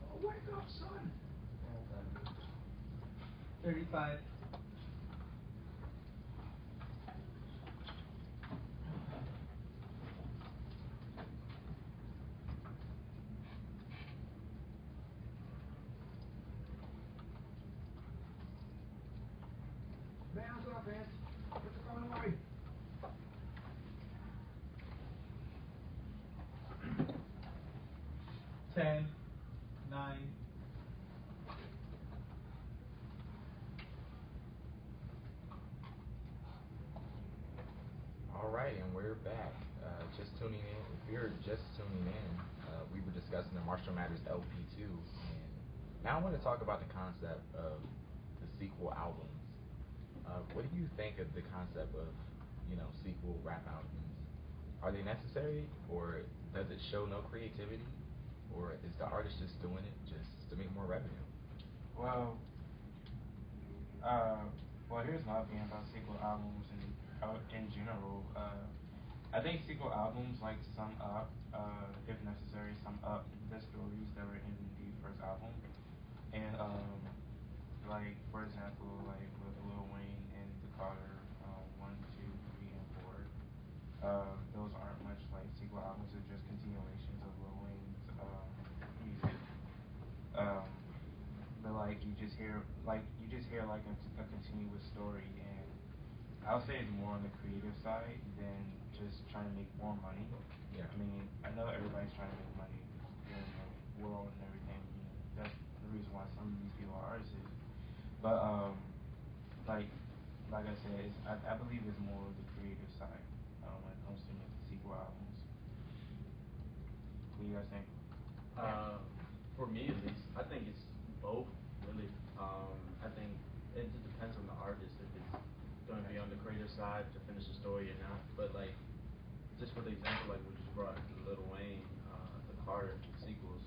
Oh, wake up, son. 35. Man's up, man. Put the phone away. 10. 9. All right, and we're back. Just tuning in. If you're just tuning in, we were discussing the Marshall Mathers LP2, and now I want to talk about the concept of the sequel albums. What do you think of the concept of, sequel rap albums? Are they necessary, or does it show no creativity, or is the artist just doing it just to make more revenue? Well, here's my opinion about sequel albums in general. I think sequel albums sum up, if necessary, sum up the stories that were in the first album. And for example, with Lil Wayne and the Carter 1, 2, 3, and 4. Those aren't much like sequel albums; they're just continuations of Lil Wayne's music. But you just hear a continuous story, and I'll say it's more on the creative side than just trying to make more money. Yeah. I mean, I know everybody's trying to make money in the world and everything. That's the reason why some of these people are artists. But like I said, I believe it's more of the creative side when it comes to making sequel albums. What do you guys think? For me at least, I think it's both really. I think it just depends on the artist if it's going to be on the creative side to finish the story or not. But just for the example, we just brought Lil Wayne, the Carter sequels.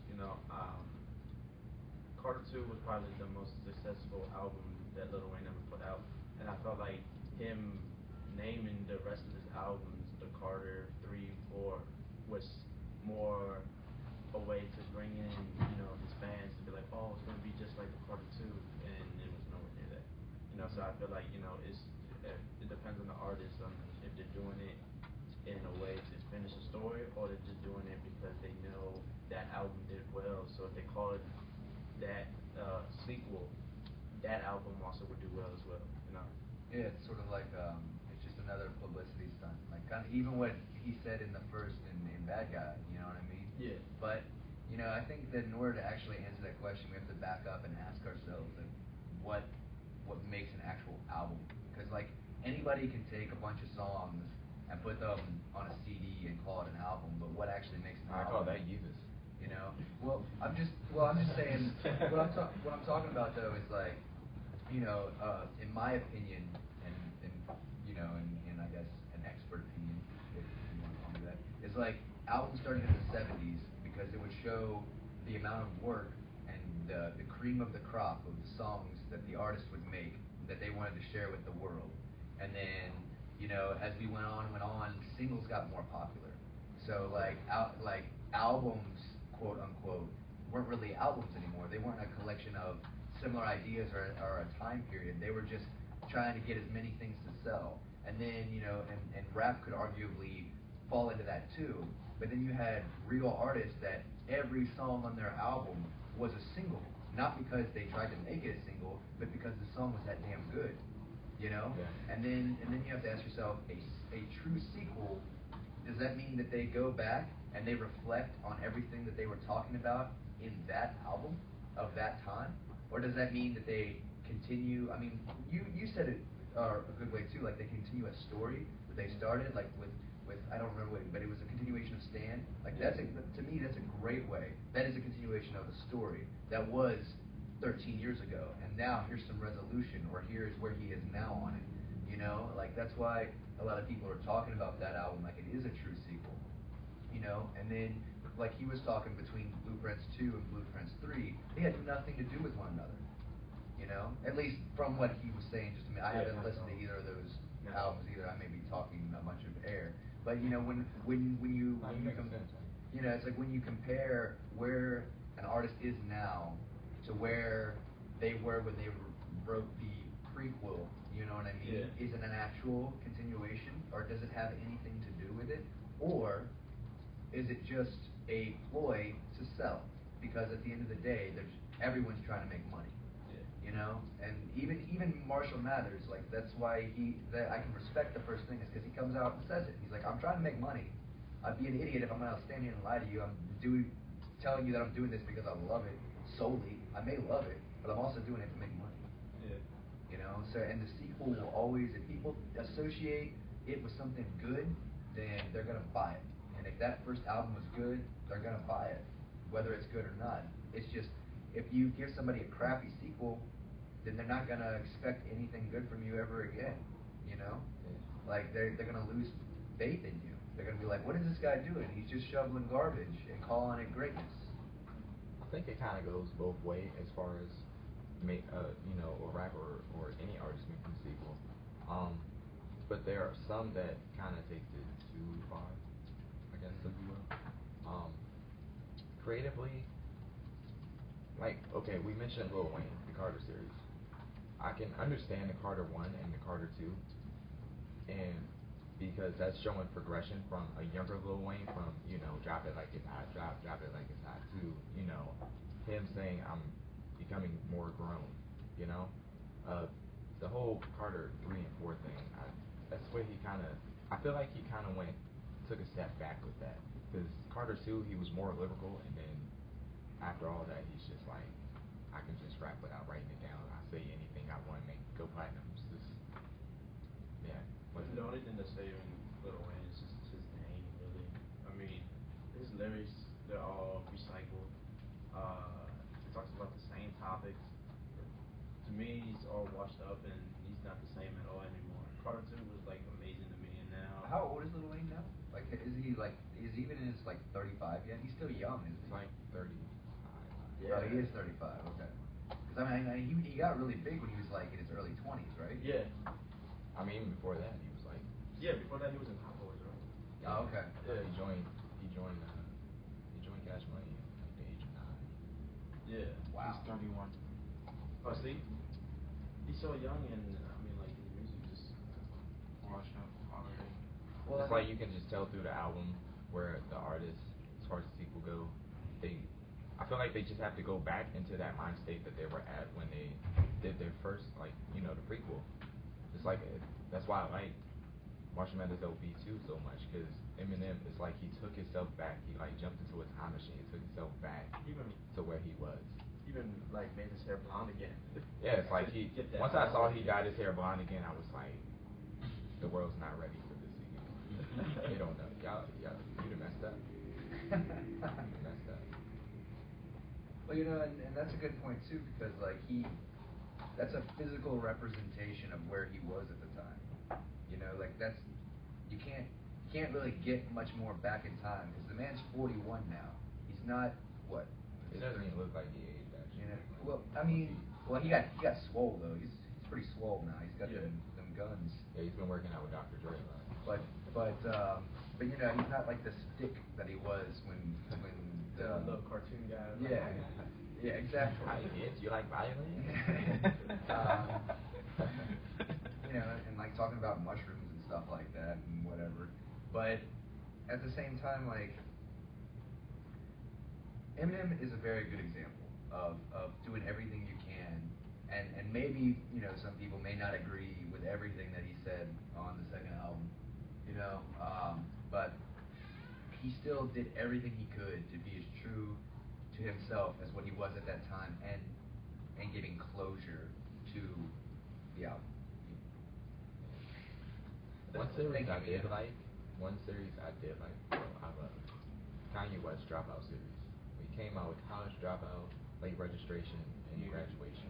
Carter 2 was probably the most successful album that Lil Wayne ever put out, and I felt like him naming the rest of his albums the Carter 3, 4 was more a way to bring in his fans to be like, oh, it's gonna be just like the Carter 2, and it was nowhere near that. So I feel like it depends on the artist on if they're doing it in a way to finish a story, or they're just doing it because they know that album did well. So if they call it that sequel, that album also would do well as well. Yeah, it's sort of it's just another publicity stunt. Kind of even what he said in the first in Bad Guy, you know what I mean? Yeah. But I think that in order to actually answer that question, we have to back up and ask ourselves what makes an actual album? Because anybody can take a bunch of songs and put them on a CD and call it an album, but what actually makes an album? I call that Jesus. know. I'm just saying, what I'm talking about though is like, in my opinion, and and I guess an expert opinion, if you want to call me that, is like albums starting in the '70s because it would show the amount of work and the cream of the crop of the songs that the artist would make that they wanted to share with the world. And then, as we went on, singles got more popular. So like albums, quote unquote, weren't really albums anymore. They weren't a collection of similar ideas or a time period. They were just trying to get as many things to sell. And then, and rap could arguably fall into that too. But then you had real artists that every song on their album was a single. Not because they tried to make it a single, but because the song was that damn good. Yeah. And then you have to ask yourself, a true sequel, does that mean that they go back and they reflect on everything that they were talking about in that album of that time? Or does that mean that they continue, I mean, you said it a good way too, like they continue a story that they started, like with I don't remember what, but it was a continuation of Stan. Like to me, that's a great way. That is a continuation of a story that was 13 years ago, and now here's some resolution, or here's where he is now on it. Like that's why a lot of people are talking about that album like it is a true sequel. And then like he was talking between Blueprints 2 and Blueprints 3, they had nothing to do with one another. At least from what he was saying. Just a minute, I haven't listened to either of those albums either. I may be talking a bunch of air, but when you it's like when you compare where an artist is now to where they were when they wrote the prequel. You know what I mean? Yeah. Is it an actual continuation, or does it have anything to do with it, or is it just a ploy to sell? Because at the end of the day, everyone's trying to make money. And even Marshall Mathers, like that's why I can respect the first thing is because he comes out and says it. He's like, I'm trying to make money. I'd be an idiot if I'm gonna stand here and lie to you. I'm telling you that I'm doing this because I love it solely. I may love it, but I'm also doing it to make money. So and the sequel will always, if people associate it with something good, then they're gonna buy it. And if that first album was good, they're gonna buy it, whether it's good or not. It's just if you give somebody a crappy sequel, then they're not gonna expect anything good from you ever again. Like they're gonna lose faith in you. They're gonna be like, what is this guy doing? He's just shoveling garbage and calling it greatness. I think it kind of goes both ways as far as a rapper or any artist making a sequel. But there are some that kind of takes it too far, I guess, if you will. Creatively, like, okay, we mentioned Lil Wayne, the Carter series. I can understand the Carter 1 and the Carter 2, and because that's showing progression from a younger Lil Wayne from, drop it like it's hot, drop it like it's hot, to, him saying I'm becoming more grown, the whole Carter 3 and 4 thing, that's where I feel like he kind of took a step back with that, because Carter 2, he was more lyrical, and then after all that, he's just like, I can just rap without writing it down. I say anything I want to make go platinum. It's just, yeah. The only thing that's saving Lil Wayne is just his name, really. I mean, his lyrics, they're all recycled. He talks about the same topics. To me, he's all washed up, and he's not the same at all anymore. Carter 2 was like amazing to me, and now. How old is Lil Wayne now? Like, is he even in his like 35 yet? He's still young, isn't he? He's like 30. Yeah, he is 35. Okay. Because I mean, he got really big when he was like in his early 20s, right? Yeah. I mean, even before that, he was like. Yeah, before that he was in Hot Boys, right? Yeah. Oh, okay. Yeah. He joined Cash Money at like the age of 9. Yeah. Wow. He's 31. Oh, see, he's so young, and I mean, like his music just Washed up already. Well, it's like you can just tell through the album where the artist, as far as the sequel go, I feel like they just have to go back into that mind state that they were at when they did their first, like, the prequel. It's like, that's why I like Marshall Mathers LP 2 so much, because Eminem, it's like he took himself back, he like jumped into a time machine, took himself back to where he was. Even like made his hair blonde again. Yeah, it's like once I saw he got his hair blonde again, I was like, the world's not ready for this again. They don't know. Y'all, you done messed up. You done messed up. Well, and that's a good point too, because like that's a physical representation of where he was at the time. Like you can't really get much more back in time, because the man's 41 now. He's not, what? It doesn't even look like he aged, actually. Well, I mean, he got swole though. He's pretty swole now. He's got them guns. Yeah, he's been working out with Dr. Dre, right? But he's not like the stick that he was when the little cartoon guy. Yeah, exactly. Hi, kids, you like violin? And like talking about mushrooms and stuff like that and whatever. But at the same time, like, Eminem is a very good example of doing everything you can, and maybe some people may not agree with everything that he said on the second album, but he still did everything he could to be as true to himself as what he was at that time, and giving closure to the album. One series I did like, Kanye West Dropout series. We came out with College Dropout, Late Registration, and Graduation.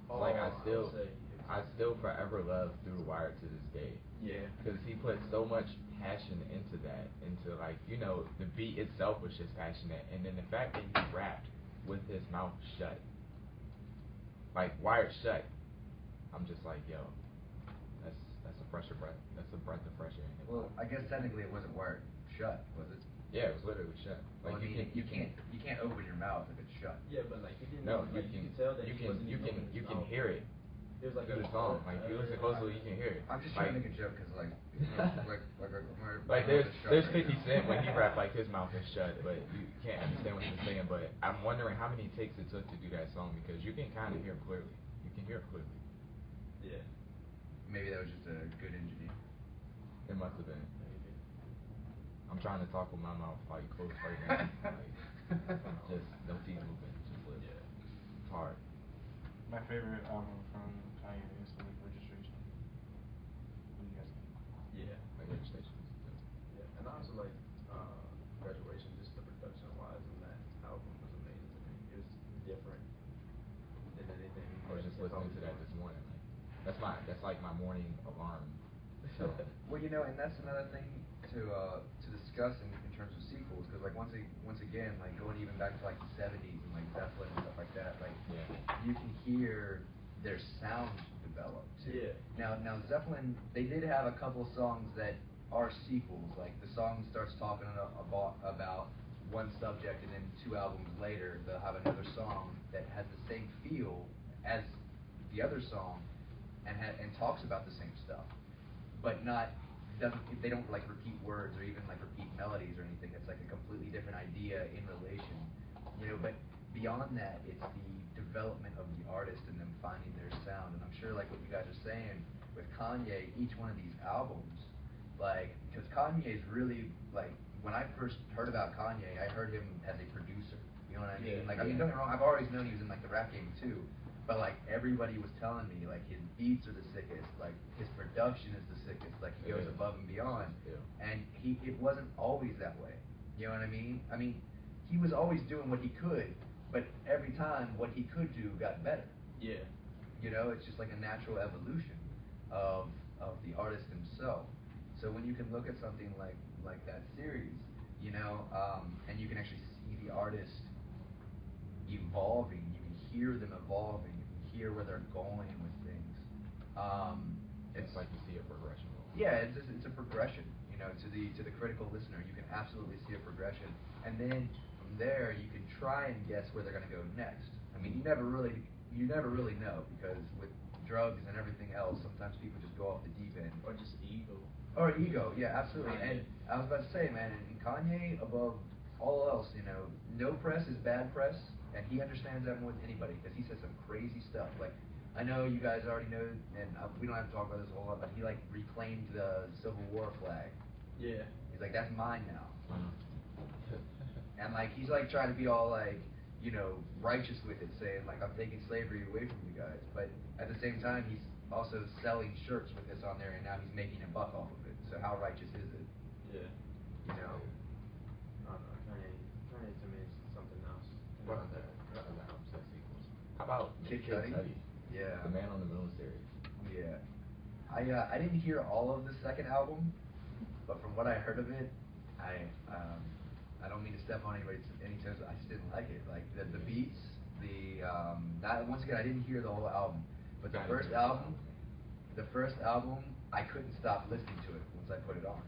I still forever love Through the Wire to this day. Yeah. Because he put so much passion into that, like, the beat itself was just passionate, and then the fact that he rapped with his mouth shut, like wired shut, I'm just like, yo, that's a breath of fresh air. Well, I guess technically it wasn't wired shut, was it? Yeah, it was literally shut. Like, you can't open your mouth if it's shut. Yeah, but like he didn't. No, like, you can tell that you he wasn't can even opening his can mouth. hear it. It was like through the song. Like, if you listen closely, you can hear it. I'm just trying to make a joke because like there's 50 Cent when he rapped, like his mouth is shut, but you can't understand what he was saying. But I'm wondering how many takes it took to do that song, because you can kind of hear him clearly. You can hear it clearly. Yeah. Maybe that was just a good engineer. It must have been. I'm trying to talk with my mouth like closed right now. Like, just no teeth movement. Just live. Yeah. It's hard. My favorite album from Kanye is Late Registration. What do you guys think? Yeah. Like Registration. Yeah. And also like Graduation, just the production wise on that album was amazing to me. It was different than anything. I was just listening to that this morning. Like, that's like my morning alarm. So. Well, and that's another thing to discuss in terms of sequels, because like once again, like going even back to like the 70s and like Zeppelin and stuff like that, like you can hear their sound develop too. Yeah. Now Zeppelin, they did have a couple songs that are sequels. Like the song starts talking about one subject, and then 2 albums later they'll have another song that has the same feel as the other song, and talks about the same stuff, but they don't like repeat words or even like repeat melodies or anything. It's like a completely different idea in relation, but beyond that, it's the development of the artist and them finding their sound. And I'm sure like what you guys are saying with Kanye, each one of these albums, like, because Kanye is really, like, when I first heard about Kanye, I heard him as a producer, you know what I mean? Like, I mean, don't get me wrong, I've always known he was in like the rap game too, but like everybody was telling me like his beats are the sickest, like his production is the sickest, like he goes above and beyond. And it wasn't always that way. You know what I mean? I mean, he was always doing what he could, but every time what he could do got better. Yeah. It's just like a natural evolution of the artist himself. So when you can look at something like that series, and you can actually see the artist evolving, you can hear them evolving, you can hear where they're going with things. It's like you see a progression. Yeah, it's a progression. To the critical listener, you can absolutely see a progression, and then from there you can try and guess where they're going to go next. I mean, you never really know, because with drugs and everything else, sometimes people just go off the deep end. Or just ego. Or ego, yeah, absolutely. And I was about to say, man, and Kanye, above all else, no press is bad press, and he understands that more than anybody, because he says some crazy stuff. Like, I know you guys already know, and we don't have to talk about this a whole lot, but he like reclaimed the Civil War flag. Yeah. He's like, that's mine now. And like he's like trying to be all like, righteous with it, saying like, I'm taking slavery away from you guys, but at the same time he's also selling shirts with this on there, and now he's making a buck off of it. So how righteous is it? Yeah. I don't know. Kanye to me is something else. You What know? other albums had sequels? How about Kid Kid Cudi? Cudi? Yeah. The Man on the Moon series. Yeah. I didn't hear all of the second album, but from what I heard of it, I don't mean to step on any toes. I just didn't like it. Like the beats, not once again I didn't hear the whole album, but the first album, I couldn't stop listening to it once I put it on.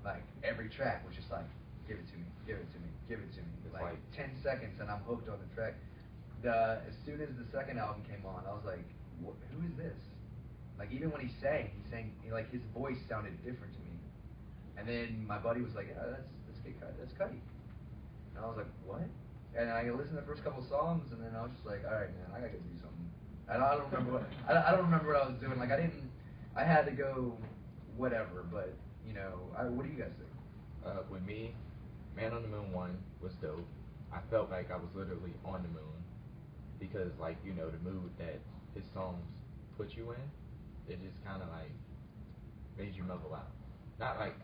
Like every track was just like, give it to me, give it to me, give it to me. It's Like like 10 seconds and I'm hooked on the track. As soon as the second album came on, I was like, who is this? Like even when he sang, like his voice sounded different to me. And then my buddy was like, yeah, that's Cudi. And I was like, what? And I listened to the first couple songs, and then I was just like, all right, man, I gotta go do something. And I don't remember I don't remember what I was doing. Like I had to go, whatever. But you know, what do you guys think? With me, Man on the Moon 1 was dope. I felt like I was literally on the moon because, like, you know, the mood that his songs put you in, it just kind of like made you mellow out. Not like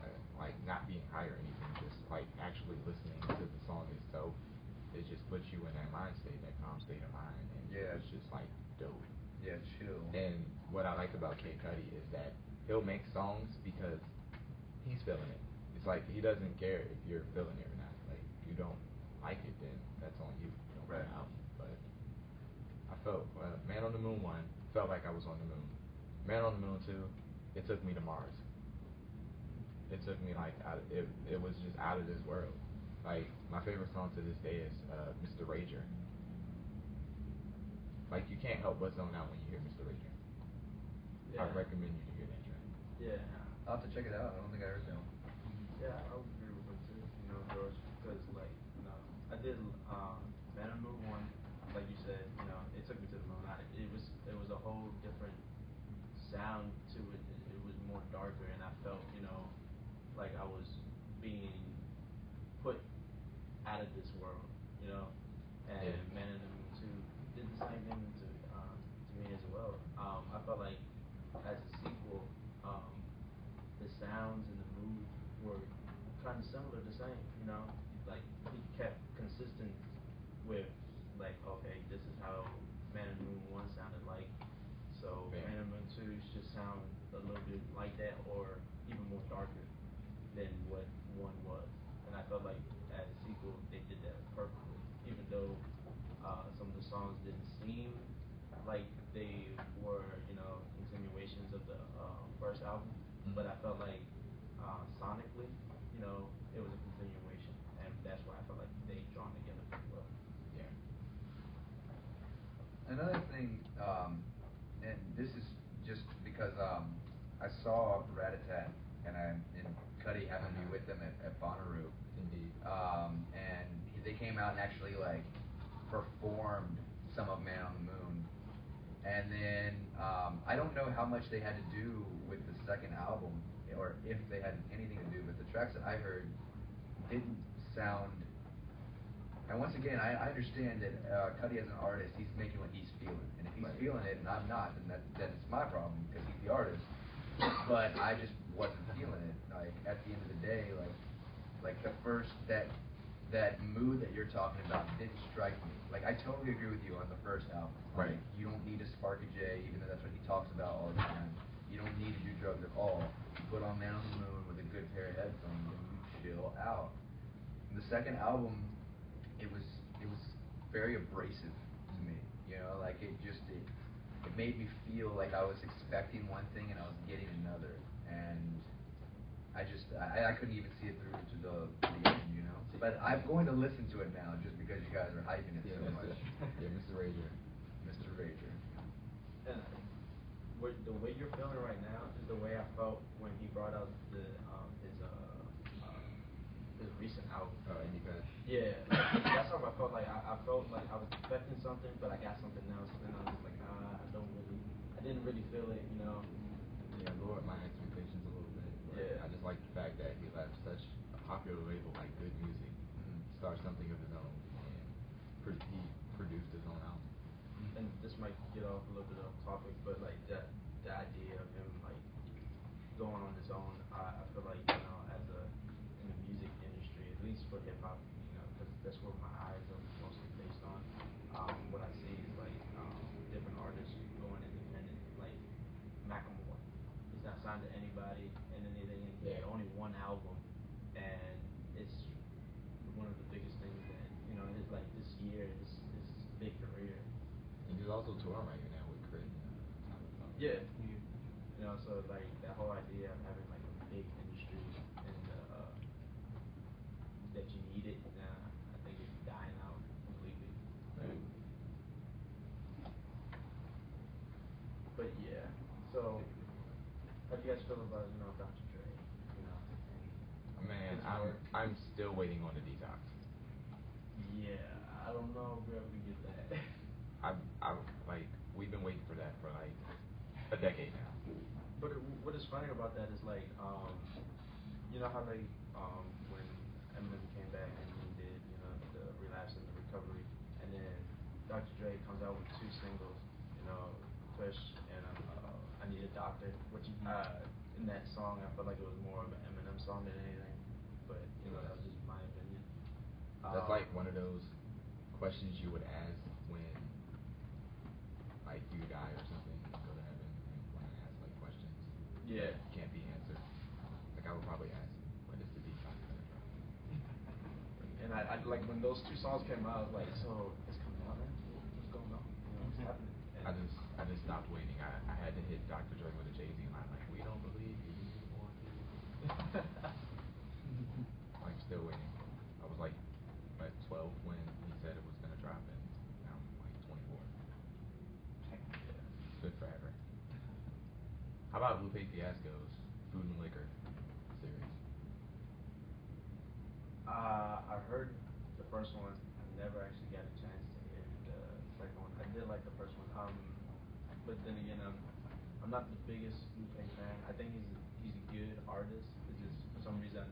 not being high or anything, just like actually listening to the song itself. It just puts you in that mind state, that calm state of mind, and it's just like dope. Yeah, chill. And what I like about Kid Cudi is that he'll make songs because he's feeling it. It's like he doesn't care if you're feeling it or not. Like you don't like it, then that's on you. You don't Right. buy the album. But I felt Man on the Moon 1 felt like I was on the moon. Man on the Moon 2, it took me to Mars. It took me like it was just out of this world. Like my favorite song to this day is Mr. Rager. Like you can't help but zone out when you hear Mr. Rager. Yeah. I recommend you to hear that track. Yeah. I'll have to check it out. I don't think I heard that one. Yeah, I would agree with him too. You know, George, because like you know, I did Man on the Moon 1, like you said. You know, it took me to the moon. It was a whole different sound to it. It was more darker, and I felt like I was being put out of this world. You know, and Man on the Moon 2 did the same thing to me as well. I felt like as a sequel, the sounds and the mood were kind of similar, the same. You know, like he kept consistent with like, okay, this is how Man on the Moon 1 sounded like. So Man on the Moon 2 should sound a little bit like that, or even more darker than what 1 was. And I felt like as a sequel, they did that perfectly. Even though some of the songs didn't seem like they were, continuations of the first album, but I felt like sonically, it was a continuation, and that's why I felt like they drawn together pretty well. Yeah. Another thing, and this is just because I saw Rat-a-tat, and Cudi happened to be with them at Bonnaroo. Indeed. And they came out and actually like performed some of Man on the Moon. And then I don't know how much they had to do with the second album, or if they had anything to do, but the tracks that I heard didn't sound. And once again, I understand that Cudi as an artist, he's making what he's feeling, and if he's feeling it and I'm not, then it's my problem because he's the artist. But I just wasn't feeling it. Like at the end of the day, like the first that mood that you're talking about didn't strike me. Like I totally agree with you on the first album. Right. Like, you don't need to spark a J, even though that's what he talks about all the time. You don't need to do drugs at all. You put on Man on the Moon with a good pair of headphones and you chill out. And the second album, it was very abrasive to me. You know, like it made me feel like I was expecting one thing and I was getting another. And I couldn't even see it through to the end, you know. But I'm going to listen to it now just because you guys are hyping it so much. Yeah, Mr. Rager. Mr. Rager. And the way you're feeling right now is the way I felt when he brought out his recent album. Yeah, like, that's how I felt. Like I felt like I was expecting something, but I got something else, and I was just like, I didn't really feel it, you know. Yeah, lowered my expectations a little bit. Yeah. I just like the fact that he left such a popular label like Good Music, start something of his own, and he produced his own album. And this might get off a little bit off topic, but like the idea of him like going on his own, I feel like in the music industry, at least for hip hop, because that's where my eyes are mostly based on. one album, and it's one of the biggest things that his like this year, his big career. And he's also touring right now with Crit. Yeah. So like that whole idea of having like a big industry and that you need it, I think it's dying out completely. Right. But yeah, so how do you guys feel about Dr. Dre? Man, his work? I'm still waiting on the detox. Yeah, I don't know if we're ever gonna get that. I've like we've been waiting for that for like a decade now. But what is funny about that is like, you know how like when Eminem came back and he did the relapse and the recovery, and then Dr. Dre comes out with 2 singles, Push and I Need a Doctor, which in that song I felt like it was more of an Eminem song than anything, but that was just my opinion. That's like one of those questions you would ask when like you die or something and go to heaven and you want to ask like questions. Yeah. That can't be answered. Like I would probably ask, when is the detox gonna drop? And I like when those 2 songs came out, I was like, so it's coming out now? What's going on? What's happening? And I just stopped waiting. I had to hit Dr. Dre with a Jay-Z line like, we don't believe you anymore. I'm still waiting. I was like at 12 when he said it was gonna drop, and now I'm like 24. It's been forever. How about Lupe Fiasco's Food and Liquor series? I heard the first one. I never actually got a chance to hear the second one. I did like the first one. But then again, I'm not the biggest Lupe fan. I think he's a good artist. It's just for some reason I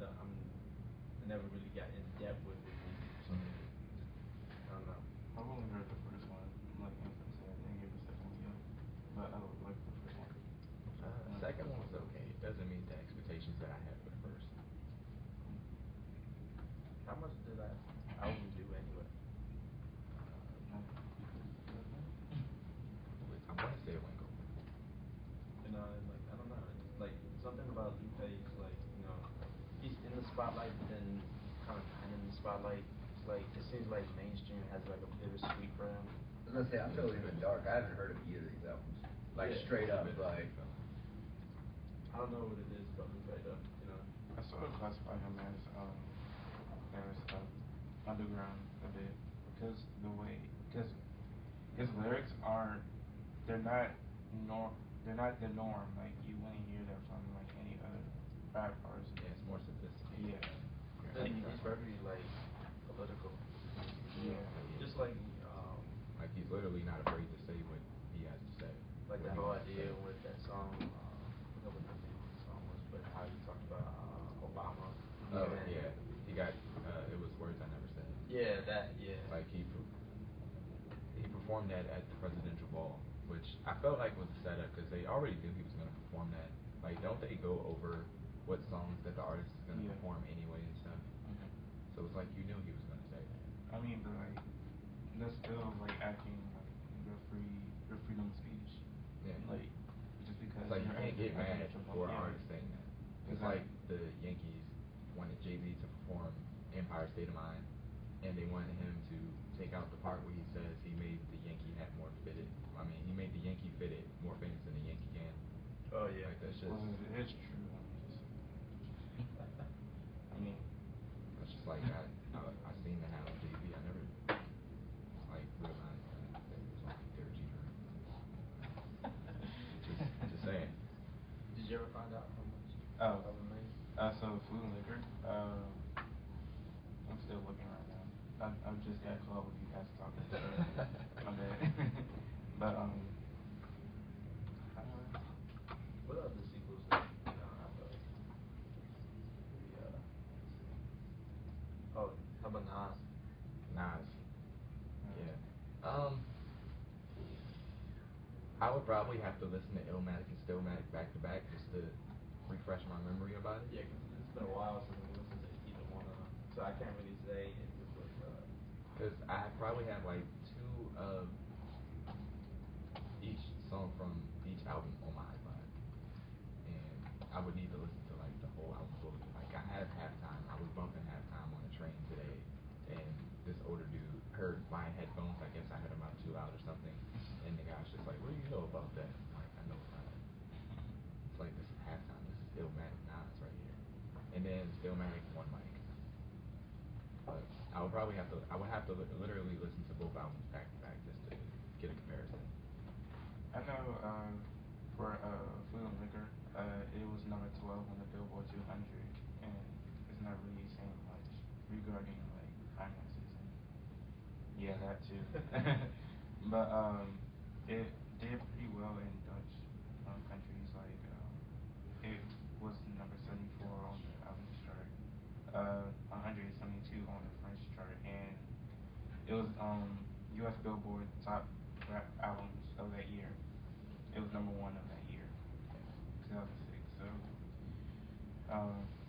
never really got in depth with his music. So I don't know. I've only heard the first one. Like Anthony said, I didn't hear the second one yet, but I would like the first one. The second one was okay. It doesn't meet the expectations that I had for the first. How much did that album do anyway? I want to say it went gold. Like I don't know. It's like something about Lupe is like he's in the spotlight, but then kind of not in the spotlight. It's like it seems like mainstream has like a bittersweet for him. I was gonna say, I'm totally in the dark. I haven't heard of either of these albums. Like Yeah. straight up, like. I don't know what it is about Lupe though. I sort of classify him as underground a bit because his lyrics they're not the norm. Like you wouldn't hear that from like any other rap artist. Yeah, it's more sophisticated. Yeah. And he's very like political. Yeah. Just like like he's literally not afraid to say what he has to say. Like that whole idea with that song. I forgot what the name of the song was, but how he talked about Obama. Oh yeah, he got it was words I never said. Yeah, that yeah. Like he performed that at the presidential ball, which I felt like was a setup because they already knew he was going to perform that. Like, don't they go over what songs that the artist is going to perform anyway and stuff? Mm-hmm. So it's like you knew he was going to say that. I mean, but like that's still like acting like your freedom of speech. Yeah. Like just because it's like you can't get mad for an yeah. artist saying that. It's like the Yankees wanted Jay-Z to perform Empire State of Mind, and they wanted him to take out the part where he says he made the Yankee hat more fitted. I mean, he made the Yankee fitted more famous than the Yankee can. Oh yeah. Like that's just. Well, it's true. I mean, that's just like I seen the hat on Jay-Z. I never like realized that it was on Derek Jeter. Just saying. Did you ever find out how much? So Food and Liquor. I'm still looking right now. I'm just at club with you guys talking. My bad. But what are the sequels that after oh, how about Nas? Nas. Yeah. I would probably have to listen to Illmatic and Stillmatic back to back just to refresh my memory about it. Yeah, because it's been a while since I listened to either one of them, so I can't really say if it was. Because I probably have like 2 of each song from each album on my iPod, and I would need to listen to like the whole album fully. Like have to literally listen to both albums back to back just to get a comparison. I know for Food and Liquor, it was number 12 on the Billboard 200, and it's not really saying much regarding like finances and yeah, that too. But it did pretty well in Dutch countries. Like it was number 74 on the albums chart, 172 on the French chart, and it was U.S. Billboard top rap albums of that year. It was number 1 of that year, 2006. So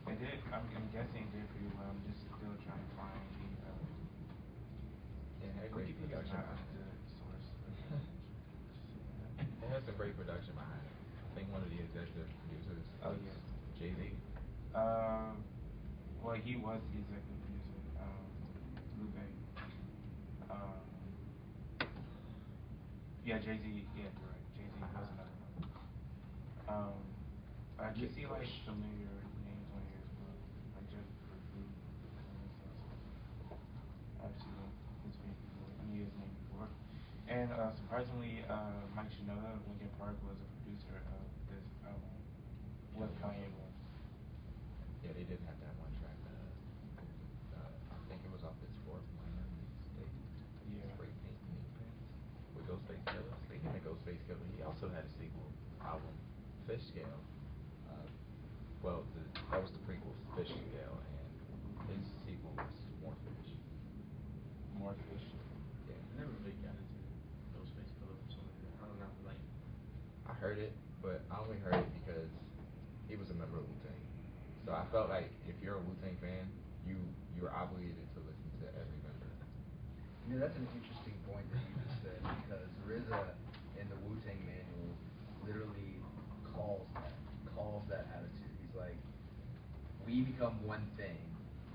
it did. I'm guessing it did pretty well. I'm just still trying to find the Yeah, it had great Wikipedia is production not a behind it. good source. It has some great production behind it. I think one of the executive producers Oh, was yeah. Jay-Z. Well, he was the executive producer, Lupe. Yeah, Jay-Z, yeah, you're right. Jay-Z was another one. I do see like familiar names on here as well, like just for food. I've seen his face before. I knew his name before. And surprisingly, Mike Shinoda, Linkin Park, was a producer of this album with Kanye West. Yeah, they did have that one track. I think it was off his fourth minor mixtape. Yeah. Spray Paint Knee Pants with Ghostface Killer. Speaking of Ghostface Killer, he also had a sequel album, Fish Scale. That was the prequel, Fish Scale, and his sequel was More Fish. More Fish. Yeah. I never really got into Ghostface Killer for some reason. I don't know, like. I heard it, but I only heard it because he was a member of Wu-Tang. So I felt like if you're a Wu-Tang fan, you're obligated to listen to every member. You know, that's an interesting point that you just said, because RZA in the Wu-Tang manual literally calls that attitude. He's like, we become one thing,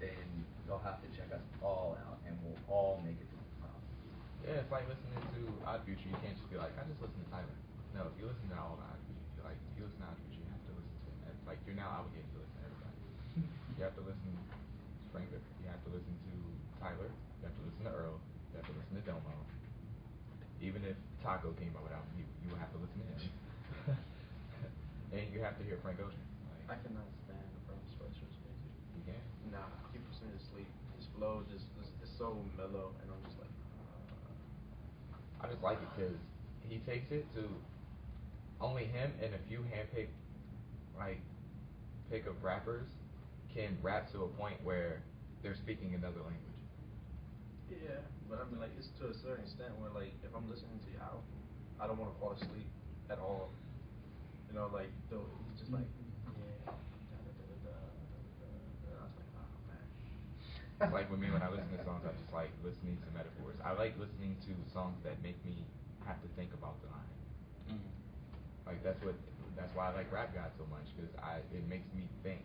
then you'll have to check us all out, and we'll all make it to the top. Yeah, it's like listening to Odd Future. You can't just be like, I just listen to Tyler. No, if you listen to all the Odd Future, like if you listen to Odd Future, you have to listen to like you're now obligated to listen to everybody. You have to listen to Frank. You have to listen to Tyler. You have to listen to Earl. You have to listen to Domo. Even if Taco came out with album, you would have to listen to him. And you have to hear Frank Ocean. I cannot stand Bram Sweater's music. You can? Nah, he puts me to sleep. His flow just is so mellow, and I'm just like. I just like it because he takes it to only him and a few handpicked pick of rappers can rap to a point where they're speaking another language. Yeah, but I mean, like, it's to a certain extent where, like, if I'm listening to your album, I don't want to fall asleep at all. You know, like, he's just like, yeah, da-da-da-da-da, da-da-da-da. I was like, oh, man. It's like with me when I listen to songs, I just like listening to metaphors. I like listening to songs that make me have to think about the line. Mm-hmm. Like that's why I like Rap God so much, because it makes me think.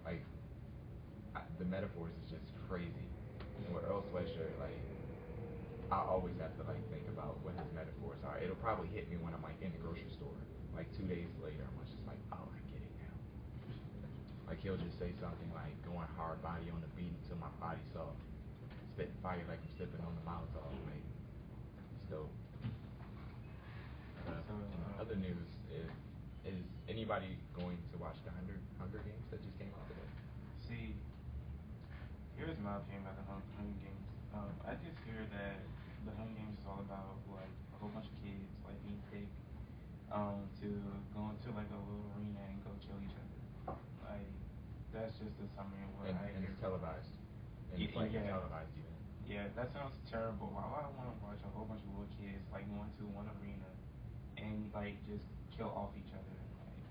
Like the metaphors is just crazy. And with Earl Sweatshirt, like I always have to like think about what his metaphors are. It'll probably hit me when I'm like in the grocery store. Like 2 days later, I'm just like, oh, I get it now. Like he'll just say something like going hard body on the beat until my body's soft, spitting fire like I'm sipping on the Molotov. Like it's dope. Other news is anybody going to watch the Hunger Games that just came out today? See, here's my opinion about the Hunger Games. I just hear that the Hunger Games is all about like a whole bunch of kids like being picked to go into like a little arena and go kill each other. Like that's just a summary of what I And hear. it's televised. And it's like a televised event. Yeah, that sounds terrible. Why would I want to watch a whole bunch of little kids like going to one arena and like just kill off each other?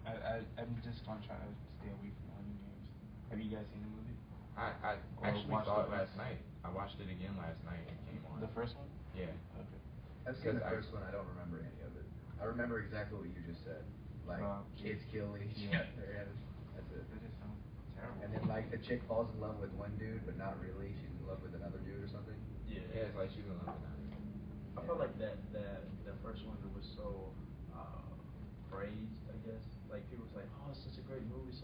Like, I'm just gonna try to stay away from Hunger Games. Have you guys seen the movie? I actually saw it last night. I watched it again last night. It came on. The first one? Yeah. Okay. I've seen the first one. I don't remember any of it. I remember exactly what you just said. Like kids kill each other, and that's it. That just sounds terrible. And then like the chick falls in love with one dude, but not really. She's in love with another dude or something. Yeah. Yeah, it's like she's in love with another. I felt like that first one was so praised, I guess. Like people was like, oh, it's such a great movie,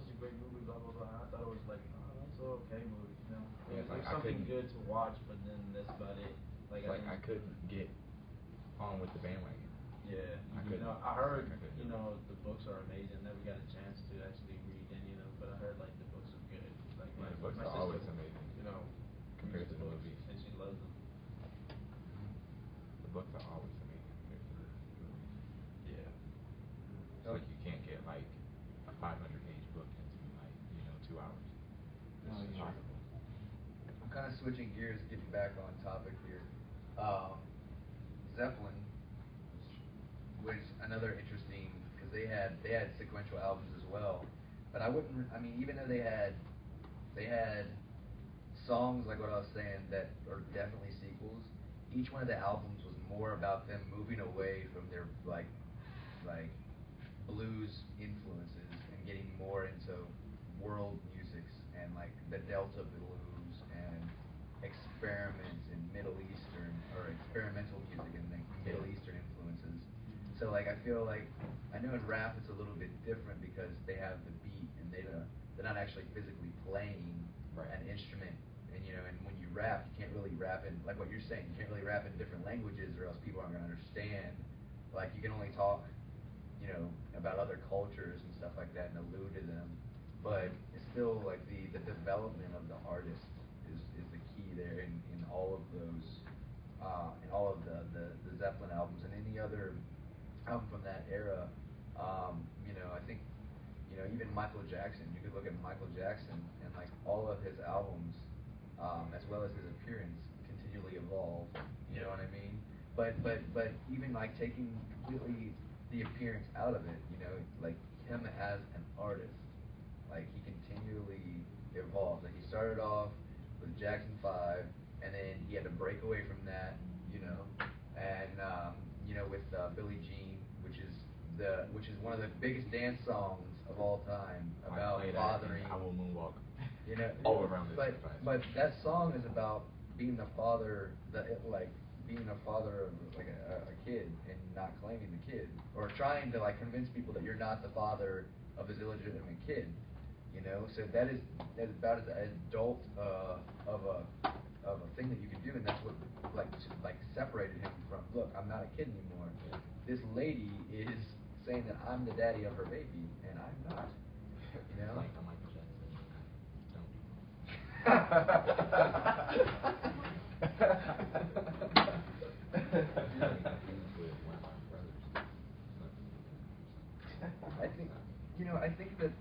blah blah blah. I thought it was like, oh, that's an okay movie, you know. Yeah, Like there's I something couldn't. good to watch, but then that's about it. Like I couldn't get on with the bandwagon. Yeah, I couldn't. I heard, I couldn't do it. the books are amazing. Never got a chance to actually read any of them, but I heard like the books are good. Like Yeah, the my books are sister, always amazing. Compared reads to the books, movies. and she loves them. The books are always amazing compared to the movies. Yeah. It's like you can't get like a 500-page book into like 2 hours. It's impossible. I'm kind of switching gears, getting back on topic here. Zeppelin was another interesting because they had sequential albums as well, but I mean even though they had songs like what I was saying that are definitely sequels, each one of the albums was more about them moving away from their like blues influences and getting more into world musics and like the Delta blues and experiments in Middle Eastern or experimental music and like Middle Eastern influences. So like I feel like I know in rap it's a little bit different because they have the beat and they're not actually physically playing an instrument, and and when you rap you can't really rap in like what you're saying, you can't really rap in different languages or else people aren't going to understand. Like you can only talk about other cultures and stuff like that and allude to them, but it's still like the development of the artist is the key there in all of those in all of the Zeppelin albums and any other album from that era. I think even Michael Jackson, you could look at Michael Jackson and like all of his albums as well as his appearance continually evolve, you know what I mean? But even like taking completely the appearance out of it, like him as an artist, like he continually evolves. Like he started off with Jackson 5, and then he had to break away from that, and with Billie Jean, which is one of the biggest dance songs of all time about fathering. I will moonwalk. All around this. But that song is about being the father, being a father of like a kid and not claiming the kid, or trying to like convince people that you're not the father of his illegitimate kid. So that is about as adult of a thing that you can do, and that's what separated him from, look, I'm not a kid anymore. This lady is saying that I'm the daddy of her baby, and I'm not. Like the Michael Jackson. I think that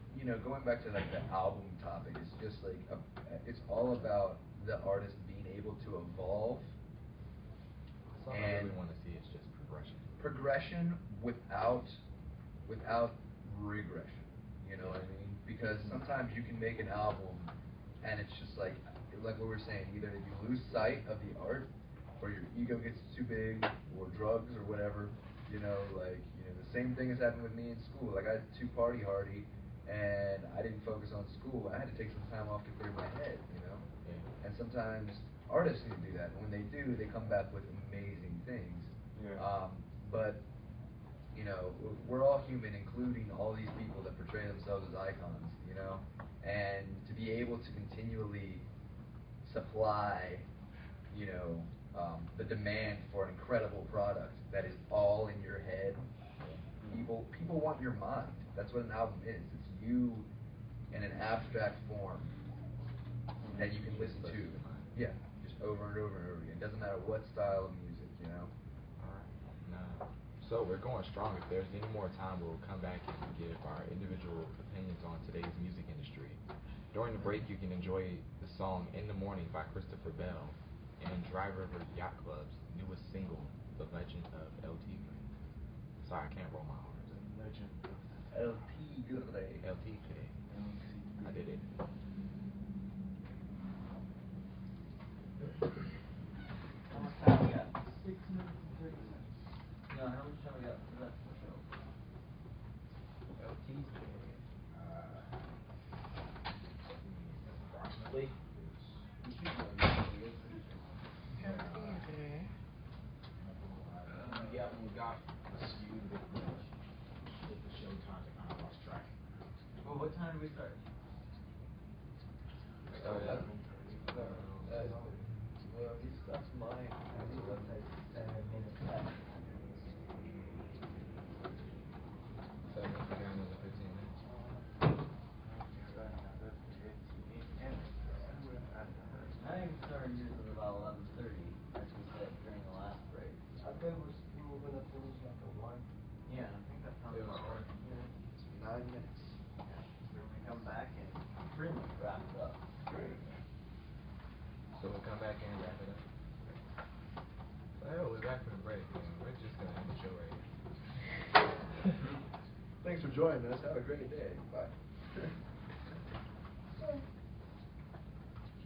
going back to like the album topic, it's just like it's all about the artist being able to evolve. That's all I really want to see is just progression. Progression without regression. You know what I mean? Because sometimes you can make an album and it's just like what we were saying, either you lose sight of the art or your ego gets too big or drugs or whatever. The same thing has happened with me in school. Like I was too party hardy and I didn't focus on school. I had to take some time off to clear my head, And sometimes artists need to do that. And when they do, they come back with amazing things. Yeah. But we're all human, including all these people that portray themselves as icons, and to be able to continually supply, the demand for an incredible product that is all in your head. People want your mind. That's what an album is. It's you in an abstract form that you can listen to. Yeah, just over and over and over again. It doesn't matter what style of music, Alright. Now, so we're going strong. If there's any more time, we'll come back and give our individual opinions on today's music industry. During the break, you can enjoy the song In the Morning by Christopher Bell and Dry River Yacht Club's newest single, The Legend of El Tigre. Sorry, I can't roll my R's. The Legend of El Tigre. El Tigre. I did it. How much time we got? 6 minutes and 30 seconds. No, how much time we got for the rest of the show? Approximately. We got skewed with the show times. I kind of lost track. Well, what time did we start? We started at 11:30. minutes. Then we come back and pretty much wrap it up. Great. So we'll come back and wrap it up. Well, we're back from the break, and we're just gonna end the show right here. Thanks for joining us. Have a great day. Bye. Can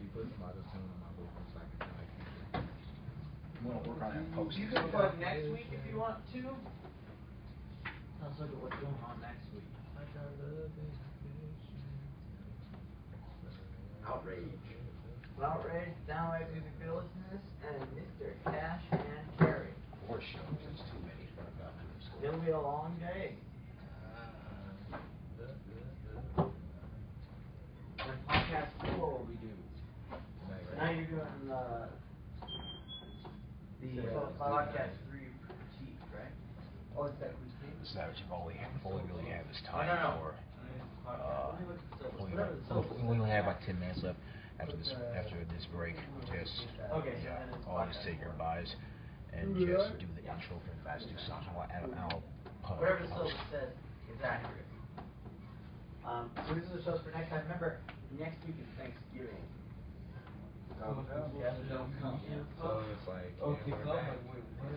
you put some auto-tune on my vocal so I can sound like people? I'm gonna work on that post. You can put next week if you want to. Let's look at what's going on next week. Outrage. Outrage, downright music fearlessness, and Mr. Cash and Carry. 4 shows. It's too many. It'll be a long day. And podcast 4 we do. Tonight you're doing the podcast 3 critique, right? Oh, it's that critique? This is that what you only really have this time No. for. We only have about 10 minutes left after this break. Just Okay. I'll just say your buys and just do the intro for the last 2 songs. I'll Whatever the Silver says is accurate. So these are the shows for next time. Remember, next week is Thanksgiving. So it's like, Okay, we're so I'm back. like, wait, what?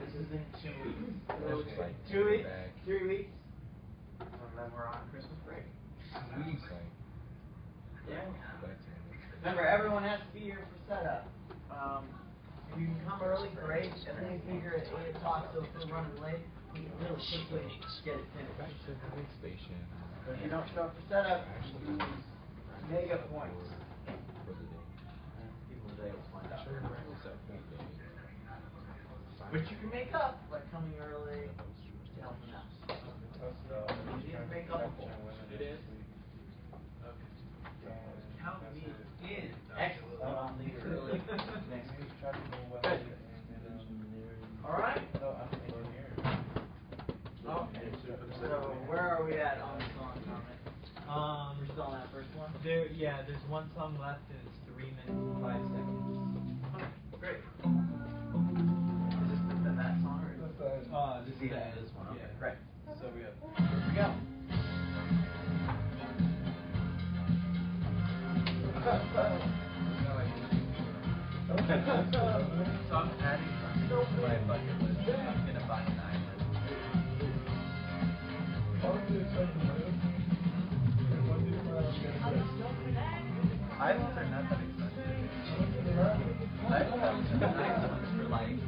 This is in 2 weeks. It's like 2 weeks, back. 3 weeks, and then we're on Christmas break. It's like, Yeah. back to Remember, everyone has to be here for setup. If you can come early, great. And then you figure at 8 o'clock, so if we're running late, we can really quickly get it back finished. to the station. But if you don't show up for setup, you lose mega points. For the day. People today will find out. Sure, what's up for the day? Which you can make up by coming early to help them out. You need to make up a poll. It is. Count me in. Excellent. I'll leave early next week. Good. Alright? Okay. So where are we at on the song comment? We're still on that first one? There's one song left and it's 3 minutes and 5 seconds. Okay, great. Is this that song or is This the is end of this one? Okay, yeah. great. So we have. Here we go. So I'm adding something to my bucket list. I'm gonna buy an island. Islands are not that expensive. I found some nice ones for like $800.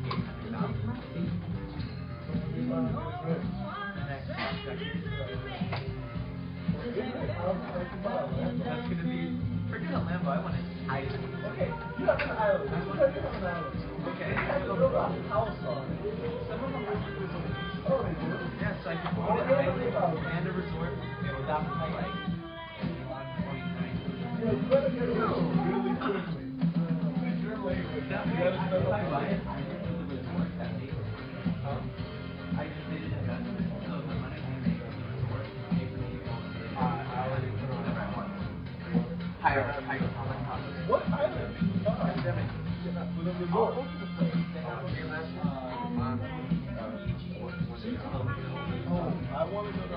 That's gonna be forget a Lambo. I want an island. Okay, you have an island. You have an island. Okay. You have to build a house on it. Some of them are resorts. Oh, they do? Yeah, so I can own an island and a resort without like any long point time. Yeah, you better get it out really quickly. You're late. You gotta spend If I buy money. an island with a resort, that's it. I just did an investment, so the money I make from the resort pay for me going to the I already put on whatever I want. Higher on my top. What island? Pandemic. With a resort. Oh, I want to go to,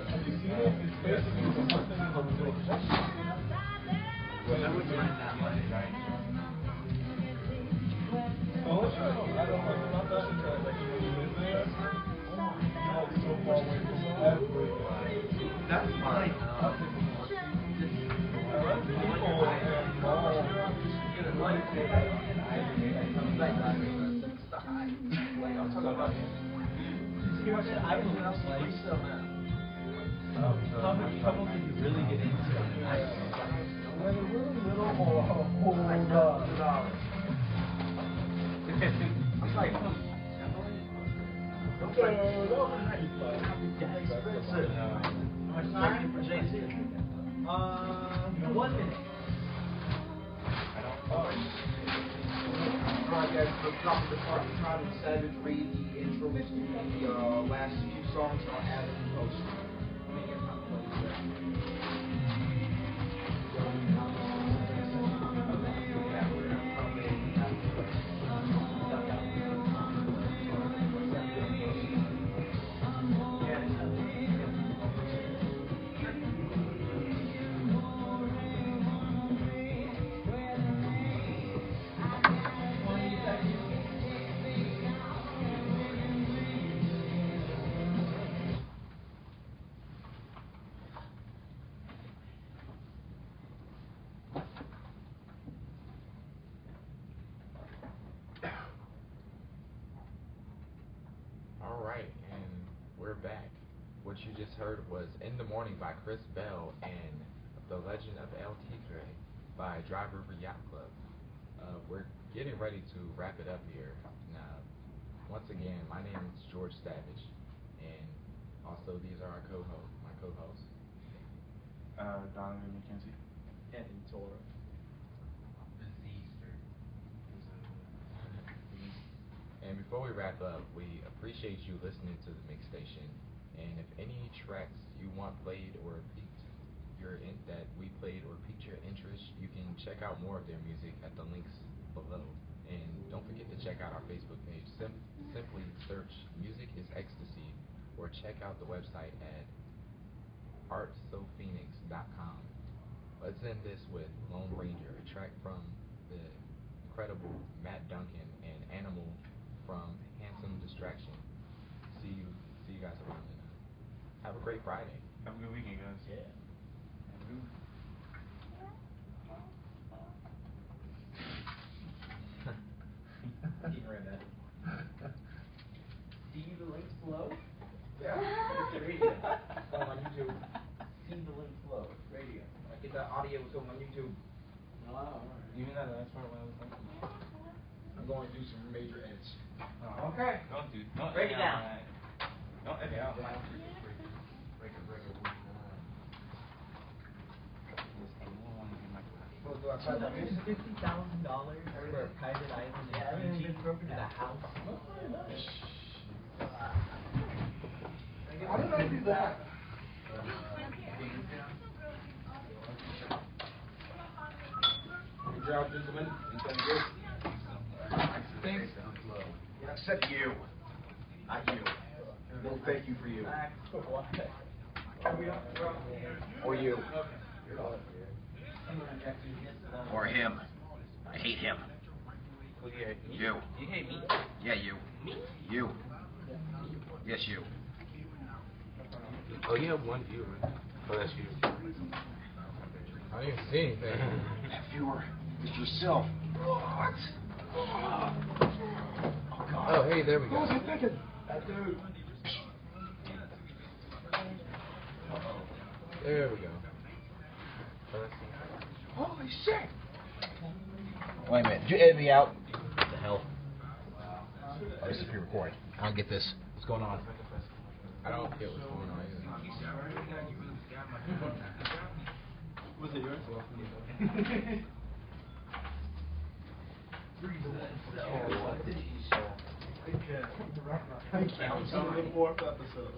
have you seen it? It's basically the whole thing is a resort. I wouldn't mind that much, right? Oh, I don't know about that because like when you live there, you're like so far away from everything. That's fine. I like people and malls. Get a life I'm talking about. See what I was like. How many couples did you really get into? Whether really little or a whole lot. I'm like, How much time for Jay-Z? 1 minute. Alright guys, so top of the time and Savage read the intro to the last few songs and I'll add it in post. we're back. What you just heard was In the Morning by Chris Bell and The Legend of El Tigre by Dry River Yacht Club. We're getting ready to wrap it up here. Now, once again, my name is George Savage, and also these are my co-hosts. Donovan McKenzie. Evan Torah. And before we wrap up, we appreciate you listening to the Mix Station. And if any tracks you want played or piqued that we played or piqued your interest, you can check out more of their music at the links below. And don't forget to check out our Facebook page. Simply search Music is Ecstasy or check out the website at artsophoenix.com. Let's end this with Lone Ranger, a track from the incredible Matt Duncan and Animal from Handsome Distraction. See you guys around, and have a great Friday. Have a good weekend, guys. Yeah. See the links below? Yeah. It's the radio. It's going on YouTube. See the links below. Radio. I get the audio is going on YouTube. Oh, alright. You mean that last part when I was like, I'm going to do some major edits. oh, Okay. Don't Break it down. Don't edit out my. Break it. $250,000 for a private island in Fiji with a house. How did I do that? Good job, gentlemen. You done good. Thanks. Except you. Not you. No thank you for you. Or you. Or him. I hate him. You. You hate me? Yeah, you. Me? You. Yes, you. Oh, you have one viewer. Oh, that's you. I didn't see anything. That viewer is yourself. What? Oh, hey, there we go. What was he thinking? That dude. There we go. Holy shit! Wait a minute, did you edit me out? What the hell? Oh, this is pre-recorded. I don't get this. What's going on? I don't get what's going on either. Was it yours? Until the 4th episode.